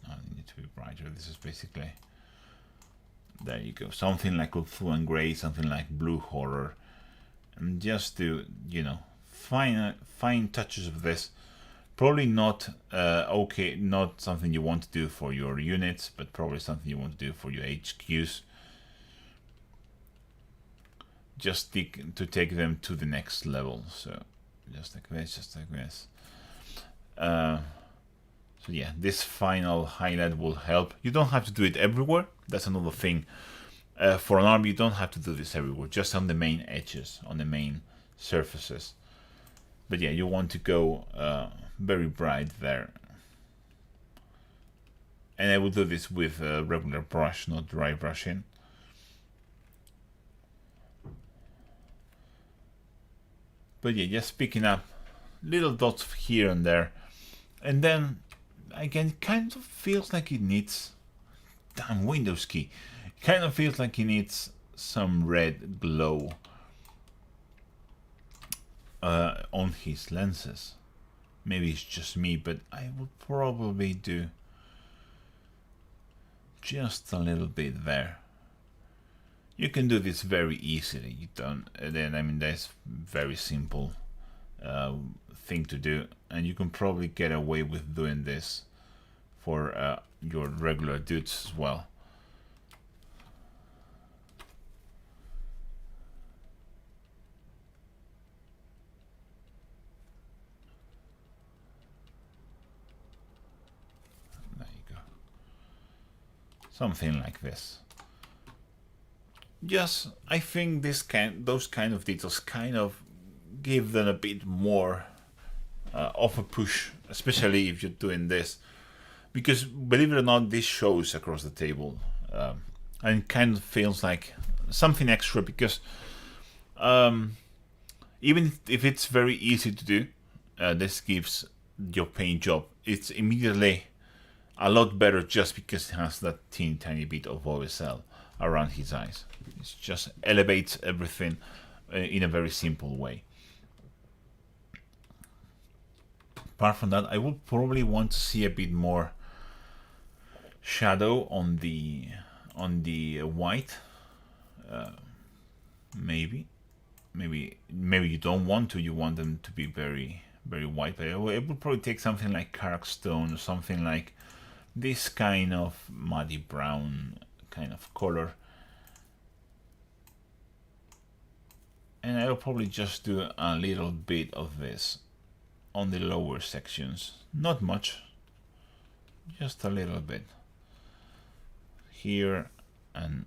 Speaker 1: I need to be brighter. This is basically, there you go, something like Ulthuan gray, something like blue horror, and just do, you know, fine touches of this. Probably not not something you want to do for your units, but probably something you want to do for your HQs, just to take them to the next level. So just like this, just like this. So yeah, this final highlight will help. You don't have to do it everywhere. That's another thing. For an army, you don't have to do this everywhere, just on the main edges, on the main surfaces. But yeah, you want to go very bright there. And I will do this with a regular brush, not dry brushing. But yeah, just picking up little dots here and there. And then, again, it kind of feels like it needs, damn Windows key, it kind of feels like it needs some red glow on his lenses. Maybe it's just me, but I would probably do just a little bit there. You can do this very easily. You don't. Then I mean, that's very simple thing to do, and you can probably get away with doing this for your regular dudes as well. Something like this. Yes, I think those kind of details kind of give them a bit more of a push, especially if you're doing this, because believe it or not, this shows across the table, and kind of feels like something extra, because even if it's very easy to do, this gives your paint job, it's immediately a lot better, just because it has that tiny bit of OSL around his eyes. It just elevates everything in a very simple way. Apart from that, I would probably want to see a bit more shadow on the white. Maybe you don't want to. You want them to be very white. But it would probably take something like Karak stone or something like this kind of muddy brown kind of color. And I'll probably just do a little bit of this on the lower sections. Not much, just a little bit. Here and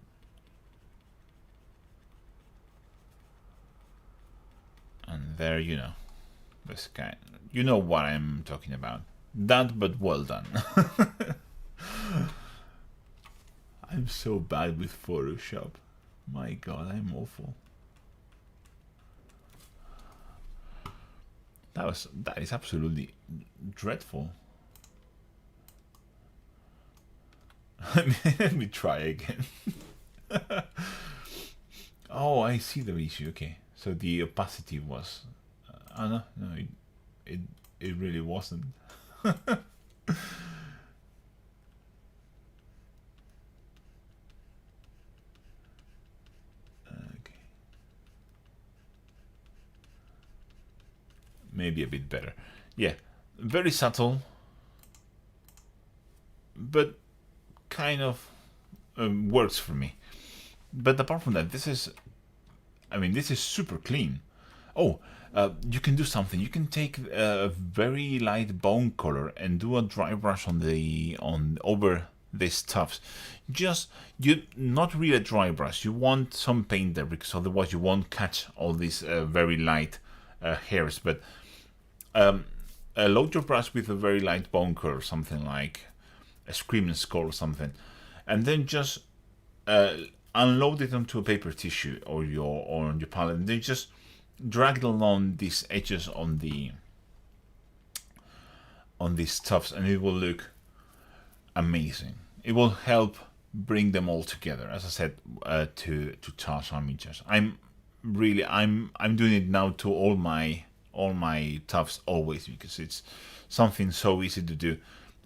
Speaker 1: there, you know. This kind, you know what I'm talking about. That, but well done. I'm so bad with Photoshop. My God, I'm awful. That is absolutely dreadful. Let me try again. Oh, I see the issue. Okay, so the opacity was. Oh no, it really wasn't. Okay. Maybe a bit better. Yeah, very subtle, but kind of works for me. But apart from that, this is super clean. Oh, you can do something. You can take a very light bone color and do a dry brush over these tufts. Not really a dry brush. You want some paint there because otherwise you won't catch all these very light hairs. But load your brush with a very light bone color, something like a screaming skull or something, and then just unload it onto a paper tissue or on your palette, and then just drag along these edges on these tufts, and it will look amazing. It will help bring them all together. As I said, to Tarshan miniatures, I'm doing it now to all my tufts always, because it's something so easy to do,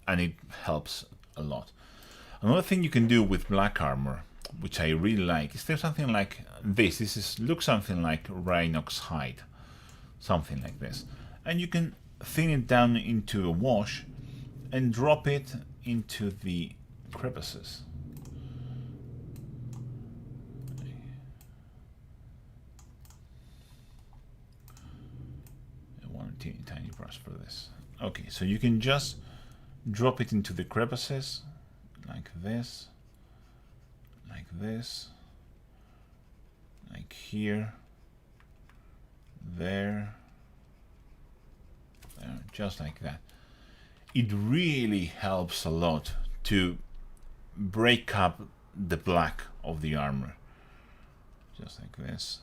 Speaker 1: and it helps a lot. Another thing you can do with black armor, which I really like, is there something like this. This looks something like rhinox hide, something like this, and you can thin it down into a wash and drop it into the crevices. One tiny brush for this. Okay, so you can just drop it into the crevices like this, like this, like here, there, just like that. It really helps a lot to break up the black of the armor. Just like this.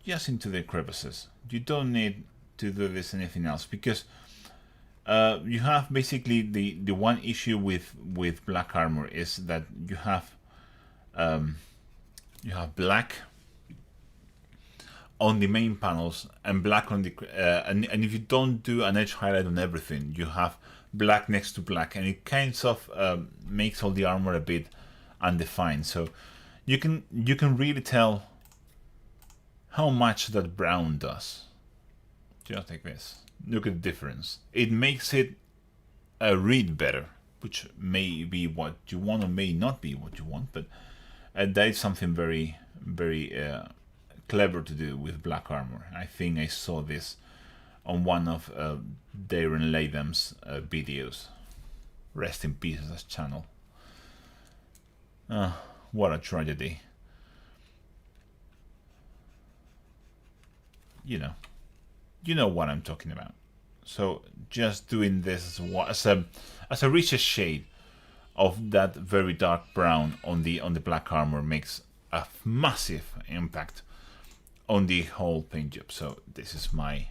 Speaker 1: Just into the crevices. You don't need to do this anything else, because you have basically the one issue with black armor is that you have black on the main panels and black on the and if you don't do an edge highlight on everything, you have black next to black, and it kind of makes all the armor a bit undefined. So you can really tell how much that brown does. Just like this. Look at the difference. It makes it read better, which may be what you want or may not be what you want, but that is something very, very clever to do with black armor. I think I saw this on one of Darren Latham's videos. Rest in peace, this channel. What a tragedy. You know what I'm talking about. So just doing this as a richer shade of that very dark brown on the black armor makes a massive impact on the whole paint job. So this is my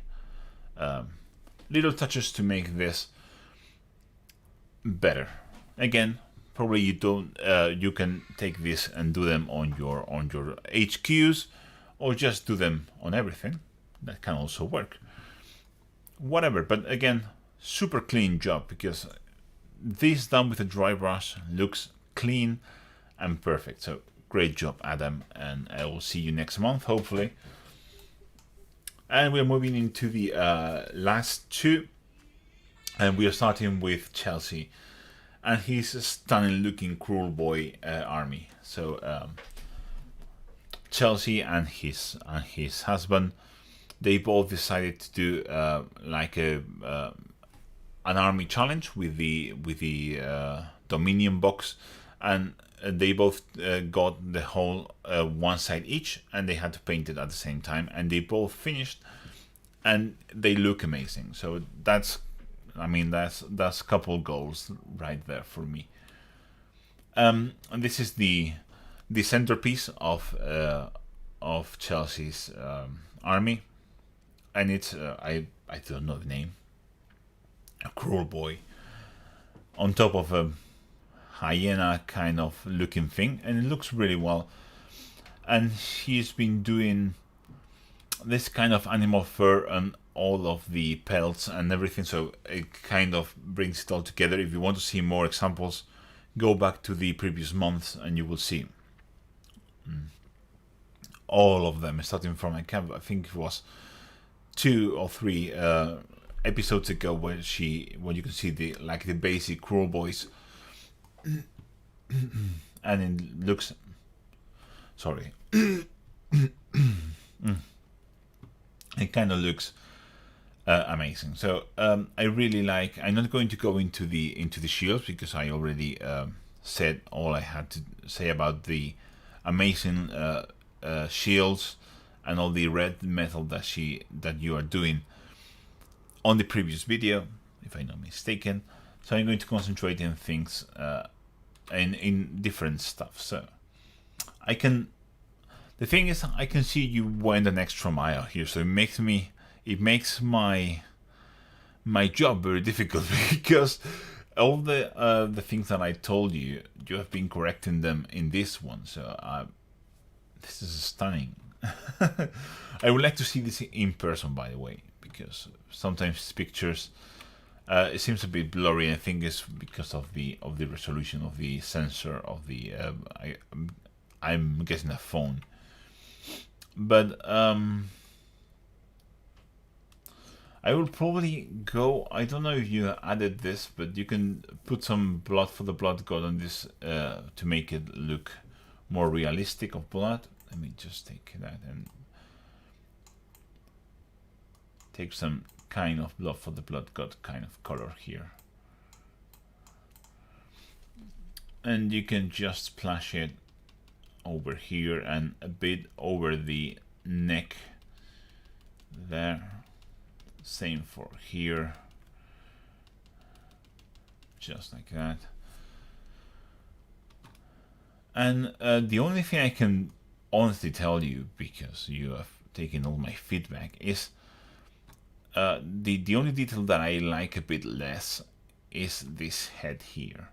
Speaker 1: little touches to make this better. Again, probably you can take this and do them on your HQs, or just do them on everything. That can also work. Whatever, but again, super clean job, because this done with a dry brush looks clean and perfect. So great job, Adam, and I will see you next month, hopefully. And we're moving into the last two, and we are starting with Chelsea and his stunning looking Kruleboyz army. So Chelsea and his husband, they both decided to do like an army challenge with the Dominion box, and they both got the whole one side each, and they had to paint it at the same time, and they both finished, and they look amazing. So that's a couple goals right there for me. And this is the centerpiece of Chelsea's army, and it's I don't know the name, a Kruleboyz on top of a hyena kind of looking thing, and it looks really well. And he's been doing this kind of animal fur and all of the pelts and everything, so it kind of brings it all together. If you want to see more examples, go back to the previous months and you will see all of them, starting from, I think it was 2 or 3 episodes ago where you can see the basic Kruleboyz, and it looks it kind of looks amazing. So I really like. I'm not going to go into the shields because I already said all I had to say about the amazing shields and all the red metal that you are doing on the previous video, if I'm not mistaken. So I'm going to concentrate in things in different stuff. So the thing is, I can see you went an extra mile here, so it makes my job very difficult because all the things that I told you have been correcting them in this one. So this is stunning. I would like to see this in person, by the way, because sometimes pictures it seems a bit blurry. I think it's because of the resolution of the sensor of the I'm guessing a phone. But I will probably go. I don't know if you added this, but you can put some blood for the blood god on this to make it look more realistic of blood. Let me just take that and take some kind of blood for the blood god kind of color here, and you can just splash it over here and a bit over the neck there. Same for here, just like that. And the only thing I can honestly tell you, because you have taken all my feedback, is the only detail that I like a bit less is this head here.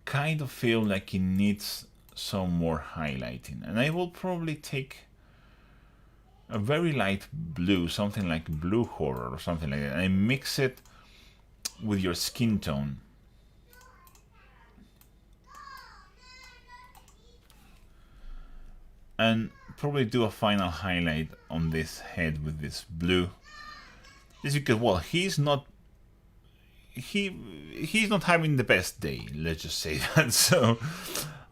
Speaker 1: Kind of feel like it needs some more highlighting, and I will probably take a very light blue, something like blue horror or something like that, and I mix it with your skin tone. And probably do a final highlight on this head with this blue. Just because, well, he's not having the best day, let's just say that. So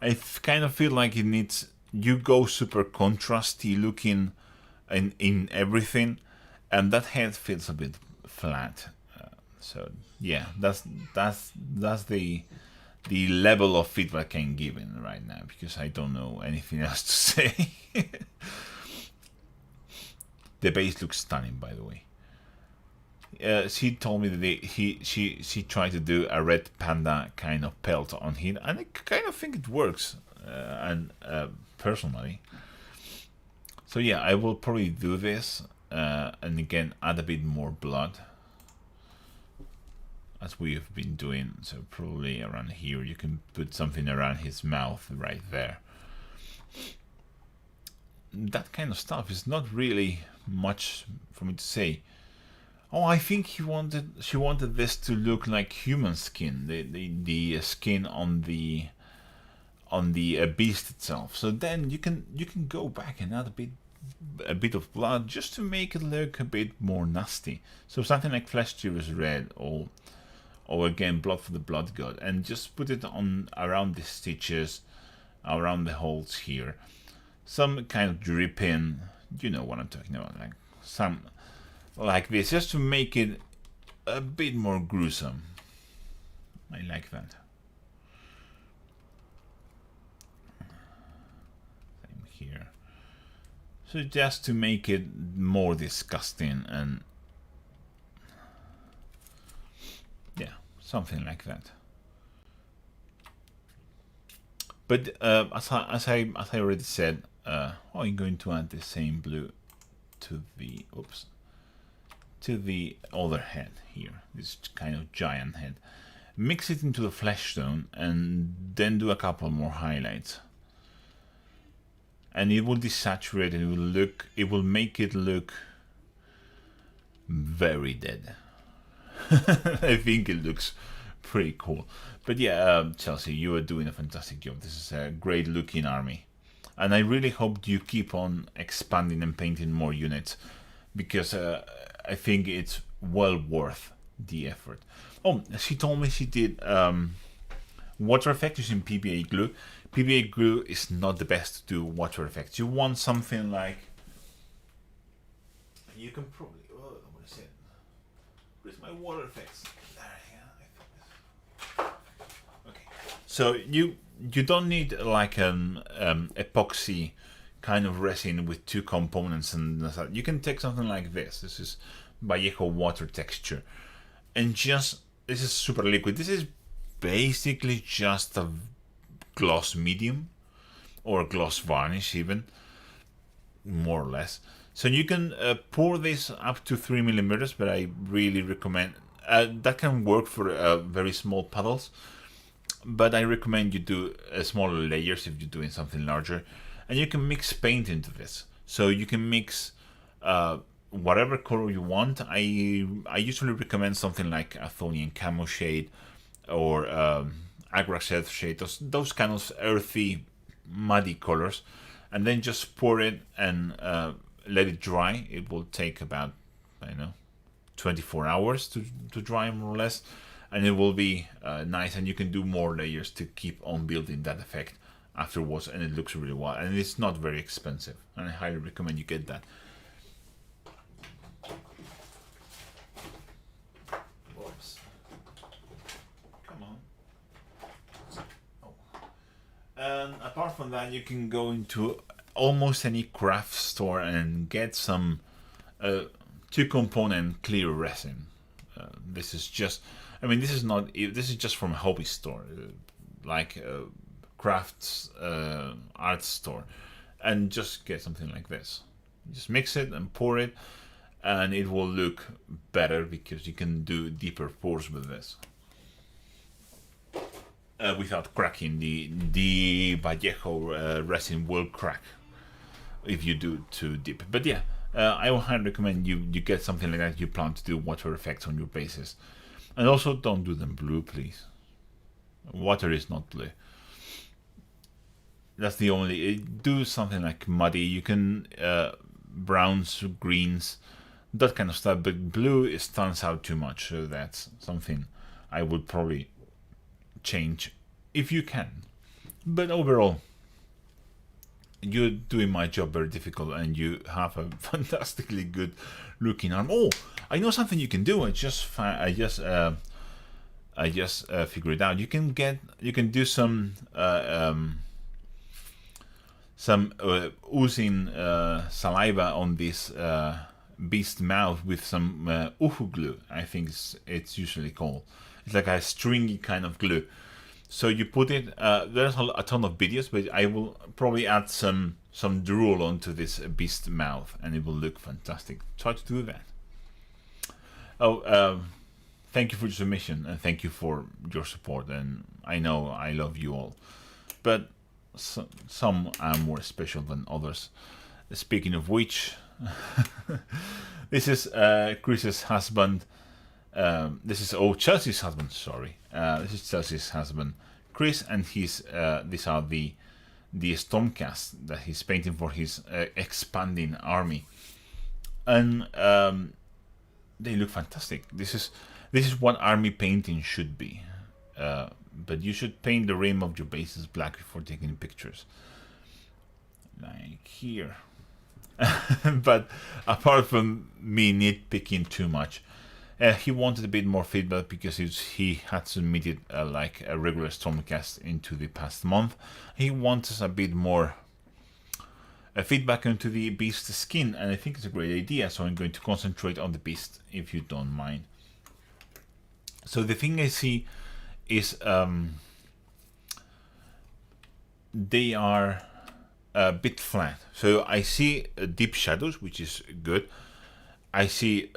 Speaker 1: I kind of feel like it needs, you go super contrasty looking in everything, and that head feels a bit flat. So yeah, that's the level of feedback I'm giving right now, because I don't know anything else to say. The base looks stunning, by the way. She told me that she tried to do a red panda kind of pelt on him, and I kind of think it works, and personally. So yeah, I will probably do this, and again add a bit more blood, as we have been doing. So probably around here, you can put something around his mouth right there. That kind of stuff is not really much for me to say. Oh, I think she wanted this to look like human skin, the skin on the beast itself. So then you can go back and add a bit of blood just to make it look a bit more nasty. So something like Flesh Tears Red, or again Blood for the Blood God, and just put it on around the stitches, around the holes here. Some kind of dripping, you know what I'm talking about, like some like this, just to make it a bit more gruesome. I like that. Same here. So just to make it more disgusting, and yeah, something like that. But as I already said, I'm going to add the same blue to the other head here, this kind of giant head. Mix it into the flesh tone, and then do a couple more highlights. And it will desaturate, and it will make it look very dead. I think it looks pretty cool. But yeah, Chelsea, you are doing a fantastic job. This is a great looking army, and I really hope you keep on expanding and painting more units, because I think it's well worth the effort. Oh, she told me she did water effects using PBA glue. PBA glue is not the best to do water effects. You want something like, you can probably, what is it? Where's my water effects? Okay, so you don't need like an epoxy kind of resin with two components, and you can take something like this. This is Vallejo water texture, and just, this is super liquid. This is basically just a gloss medium, or gloss varnish even, more or less. So you can pour this up to 3 millimeters, but I really recommend that can work for very small puddles, but I recommend you do smaller layers if you're doing something larger. And you can mix paint into this, so you can mix whatever color you want. I usually recommend something like Athonian Camo shade, or Agrax shade, those kind of earthy, muddy colors, and then just pour it and let it dry. It will take about, 24 hours to dry, more or less, and it will be nice, and you can do more layers to keep on building that effect afterwards, and it looks really well, and it's not very expensive, and I highly recommend you get that. Oops. Come on. Oh. And apart from that, you can go into almost any craft store and get some 2-component clear resin. This is just, this is just from a hobby store, like crafts art store, and just get something like this. Just mix it and pour it, and it will look better because you can do deeper pours with this without cracking. The Vallejo resin will crack if you do too deep. But yeah, I would highly recommend you get something like that. You plan to do water effects on your bases, and also don't do them blue, please. Water is not blue. That's the only. Do something like muddy. You can browns, greens, that kind of stuff. But blue stands out too much. So that's something I would probably change if you can. But overall, you're doing my job very difficult, and you have a fantastically good looking arm. Oh, I know something you can do. I just figured it out. You can do some oozing saliva on this beast mouth with some uhu glue. I think it's usually called. It's like a stringy kind of glue. So you put it. There's a ton of videos, but I will probably add some drool onto this beast mouth, and it will look fantastic. Try to do that. Oh, thank you for your submission, and thank you for your support. And I know I love you all, but some are more special than others. Speaking of which, this is Chris's husband. This is Chelsea's husband. Sorry, this is Chelsea's husband, Chris, and his. These are the Stormcast that he's painting for his expanding army, and they look fantastic. This is what army painting should be. But you should paint the rim of your bases black before taking pictures, like here. But apart from me nitpicking too much, he wanted a bit more feedback because he had submitted like a regular Stormcast into the past month. He wants a bit more feedback into the beast skin, and I think it's a great idea, so I'm going to concentrate on the beast, if you don't mind. So the thing I see is they are a bit flat. So I see deep shadows, which is good. I see,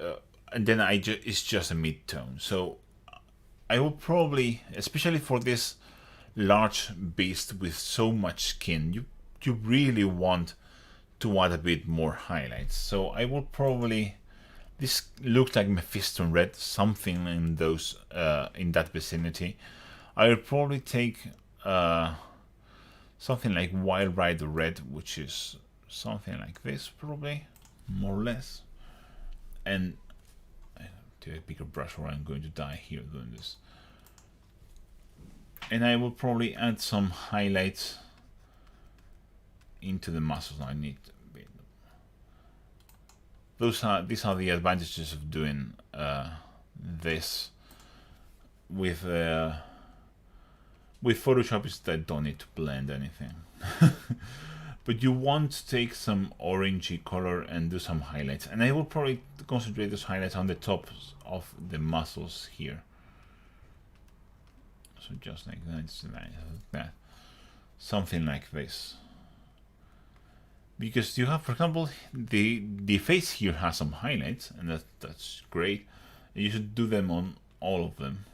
Speaker 1: and then it's just a mid-tone. So I will probably, especially for this large beast with so much skin, you really want to add a bit more highlights. So I will probably, this looks like Mephisto red, something in those in that vicinity. I will probably take something like Wild Rider red, which is something like this, probably, more or less. And take a bigger brush, or I'm going to die here doing this. And I will probably add some highlights into the muscles. I need these are the advantages of doing this with Photoshop, is that I don't need to blend anything. But you want to take some orangey color and do some highlights, and I will probably concentrate those highlights on the tops of the muscles here. So just like that, something like this. Because you have, for example, the face here has some highlights, and that's great. You should do them on all of them.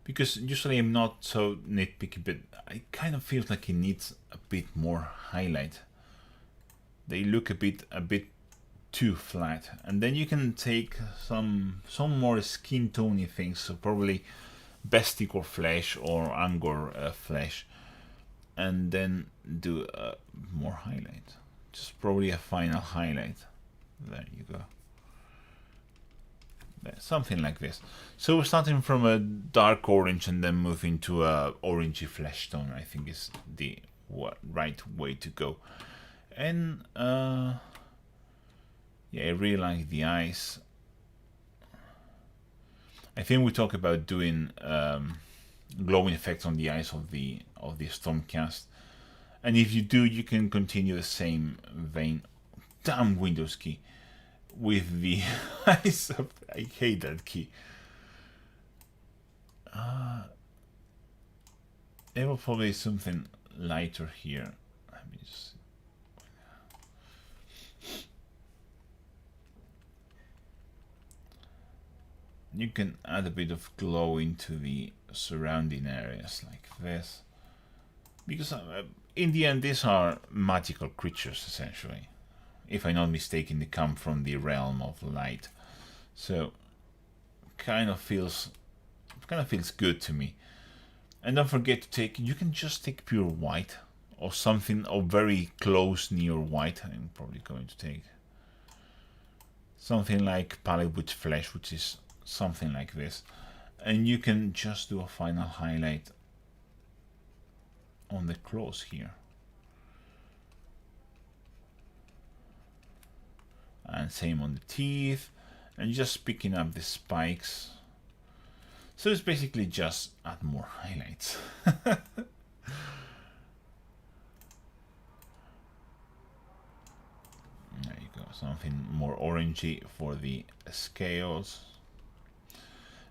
Speaker 1: Because usually I'm not so nitpicky, but I kind of feel like it needs a bit more highlight. They look a bit too flat, and then you can take some more skin tony things. So probably Bestic flesh or Angor flesh, and then do more highlight. Just probably a final highlight. There you go. Something like this. So we're starting from a dark orange and then moving to a orangey flesh tone. I think is the right way to go. And yeah, I really like the eyes. I think we talk about doing glowing effects on the eyes of the Stormcast, and if you do, you can continue the same vein. Damn Windows key with the eyes of. I hate that key. There will probably something lighter here. Let me just. You can add a bit of glow into the surrounding areas like this, because in the end these are magical creatures essentially. If I'm not mistaken, they come from the realm of light, so kind of feels good to me. And don't forget to take, you can just take pure white or something, or very close near white. I'm probably going to take something like Palette with Flesh, which is something like this, and you can just do a final highlight on the claws here, and same on the teeth, and just picking up the spikes. So it's basically just add more highlights. There you go, something more orangey for the scales.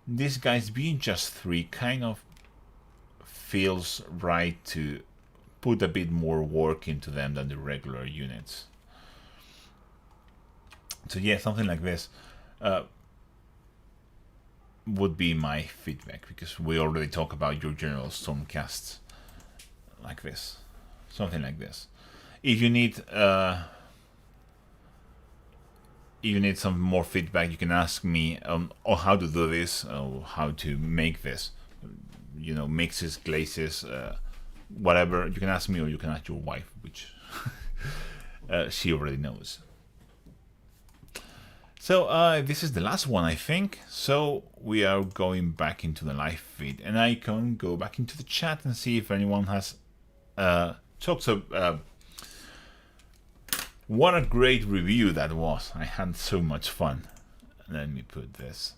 Speaker 1: These guys being just 3 kind of feels right to put a bit more work into them than the regular units. So yeah, something like this would be my feedback, because we already talked about your general Stormcasts like this, something like this. If you need some more feedback, you can ask me on how to do this, or how to make this. You know, mixes, glazes, whatever. You can ask me, or you can ask your wife, which she already knows. So this is the last one, I think. So we are going back into the live feed, and I can go back into the chat and see if anyone has talked. So what a great review that was! I had so much fun. Let me put this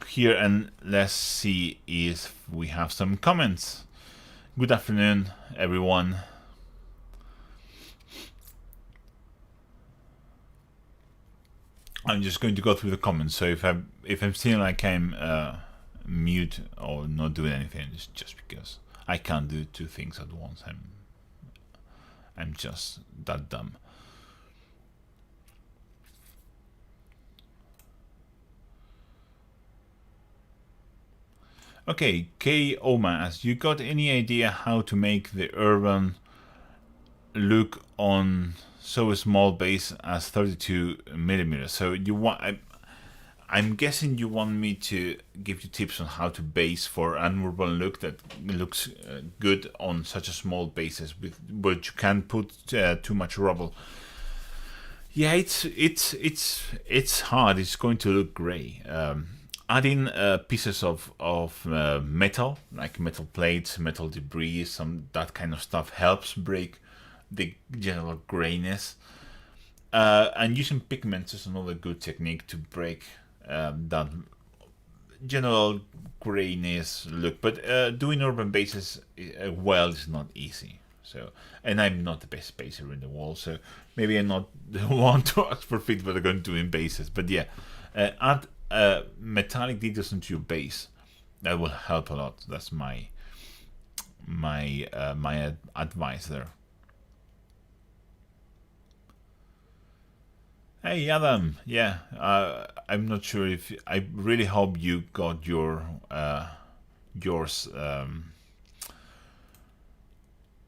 Speaker 1: here, and let's see if we have some comments. Good afternoon, everyone. I'm just going to go through the comments. So if I'm feeling like I'm mute or not doing anything, it's just because I can't do two things at once. I'm just that dumb. Okay, K Omas, you got any idea how to make the urban look on so small base as 32mm? So you want, I'm guessing you want me to give you tips on how to base for an urban look that looks good on such a small basis, but you can't put too much rubble. Yeah, it's hard. It's going to look grey. Adding pieces of metal, like metal plates, metal debris, that kind of stuff helps break the general grayness. And using pigments is another good technique to break that general grayness look. But doing urban bases well is not easy. So, and I'm not the best baser in the world, so maybe I'm not the one to ask for feedback on doing bases. But yeah, add metallic details into your base. That will help a lot. That's my advice there. Hey Adam, yeah, I'm not sure if I really hope you got yours.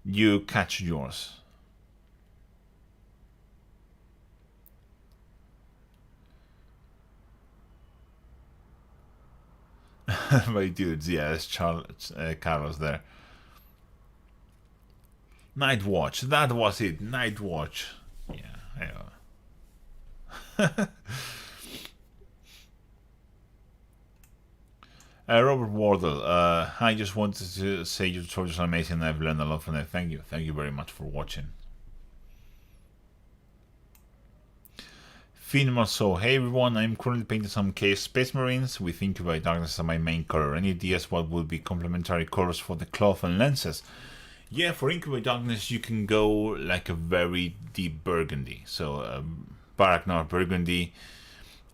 Speaker 1: You catch yours. My dudes, yeah, it's Carlos there. Night Watch, that was it. Night Watch. Yeah. Robert Wardle, I just wanted to say your tutorials are amazing. I've learned a lot from them. Thank you very much for watching. Finmar, so hey everyone, I'm currently painting some case Space Marines with Incubi Darkness as my main color. Any ideas what would be complementary colors for the cloth and lenses? Yeah, for Incubi Darkness you can go like a very deep burgundy, so Baraknar burgundy,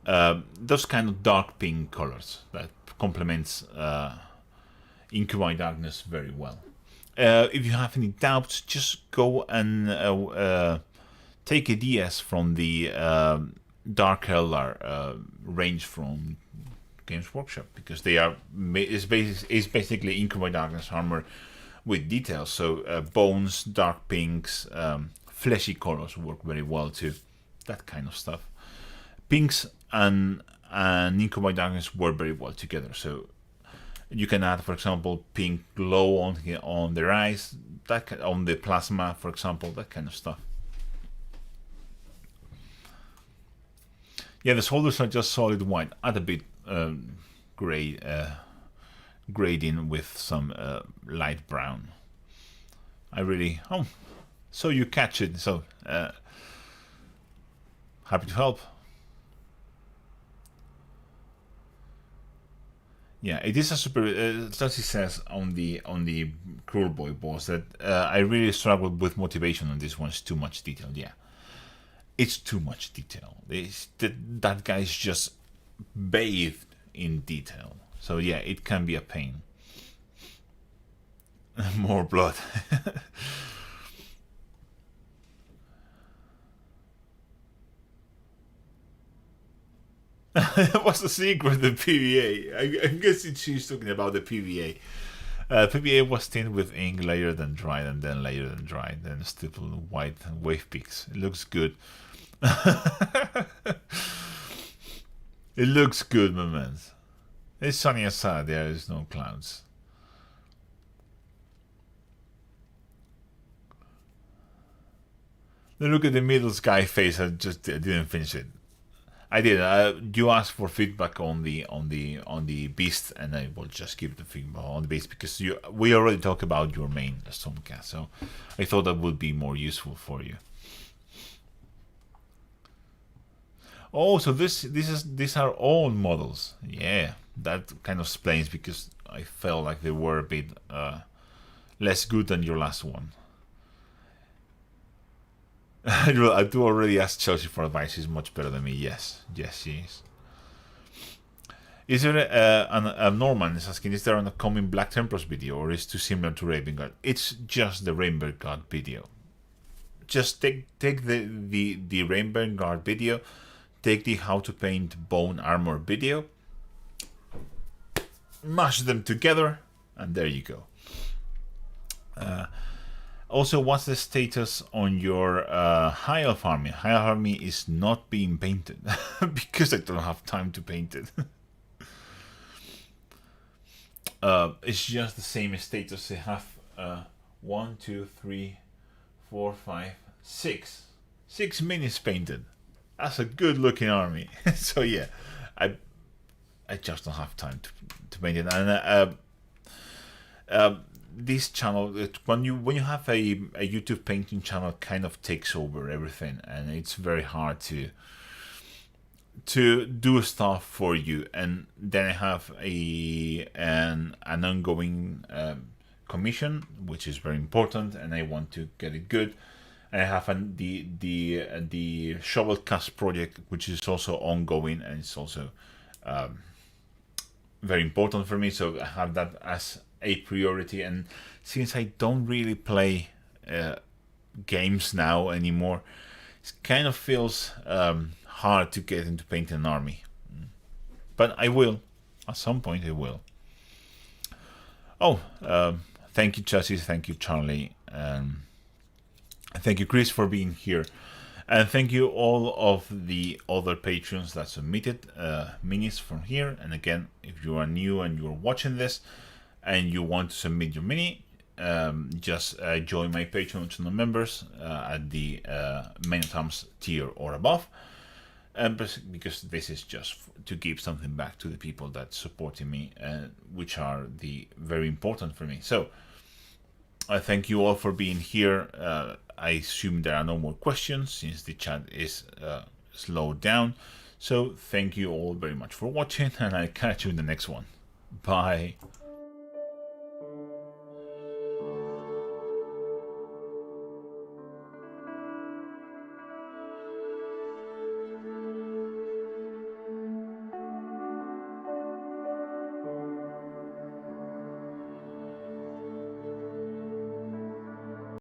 Speaker 1: those kind of dark pink colors that complements Incubi Darkness very well. If you have any doubts, just go and take ideas from the Dark Eldar range from Games Workshop, because they are is basically Incubi Darkness armor with details. So bones, dark pinks, fleshy colors work very well too. That kind of stuff. Pinks and Incubi Darkness work very well together. So you can add, for example, pink glow on their eyes, on the plasma, for example, that kind of stuff. Yeah, the shoulders are just solid white. Add a bit grading with some light brown. So you catch it. So happy to help. Yeah, it is a super. Chelsea says on the Kruleboyz boss that I really struggled with motivation on this one. It's too much detail. Yeah. It's too much detail. That guy's just bathed in detail. So yeah, it can be a pain. More blood. What's the secret? The PVA. I'm guessing she's talking about the PVA. PBA was tinted with ink, layered and dried, and then layered and dried, then stippled white wave peaks. It looks good. It looks good, my man. It's sunny outside, there is no clouds. Look at the middle sky face. I just didn't finish it. I did. You asked for feedback on the beast, and I will just give the feedback on the beast because we already talked about your main Stormcast, so I thought that would be more useful for you. Oh, so these are all models. Yeah, that kind of explains because I felt like they were a bit less good than your last one. I do already ask Chelsea for advice. She's much better than me. Yes, she is. Is there Norman is asking, is there an upcoming Black Templars video, or is it too similar to Raven Guard? It's just the Raven Guard video. Just take the Raven Guard video, take the how to paint bone armor video, mash them together, and there you go. Also, what's the status on your High Elf army? High Elf army is not being painted because I don't have time to paint it. It's just the same status. They have 1, 2, 3, 4, 5, 6 minis painted. That's a good looking army. So yeah, I just don't have time to paint it. And this channel, when you have a YouTube painting channel, kind of takes over everything, and it's very hard to do stuff for you. And then I have an ongoing commission, which is very important, and I want to get it good. And I have the Shovelcast project, which is also ongoing, and it's also very important for me. So I have that as a priority, and since I don't really play games now anymore, it kind of feels hard to get into painting an army. But I will, at some point I will. Oh, thank you Chelsea, thank you Charlie, thank you Chris for being here, and thank you all of the other patrons that submitted minis from here. And again, if you are new and you're watching this and you want to submit your mini, just join my Patreon channel members at the main atoms tier or above, because this is just to give something back to the people that supporting me, which are the very important for me. So I thank you all for being here. I assume there are no more questions since the chat is slowed down. So thank you all very much for watching, and I'll catch you in the next one. Bye.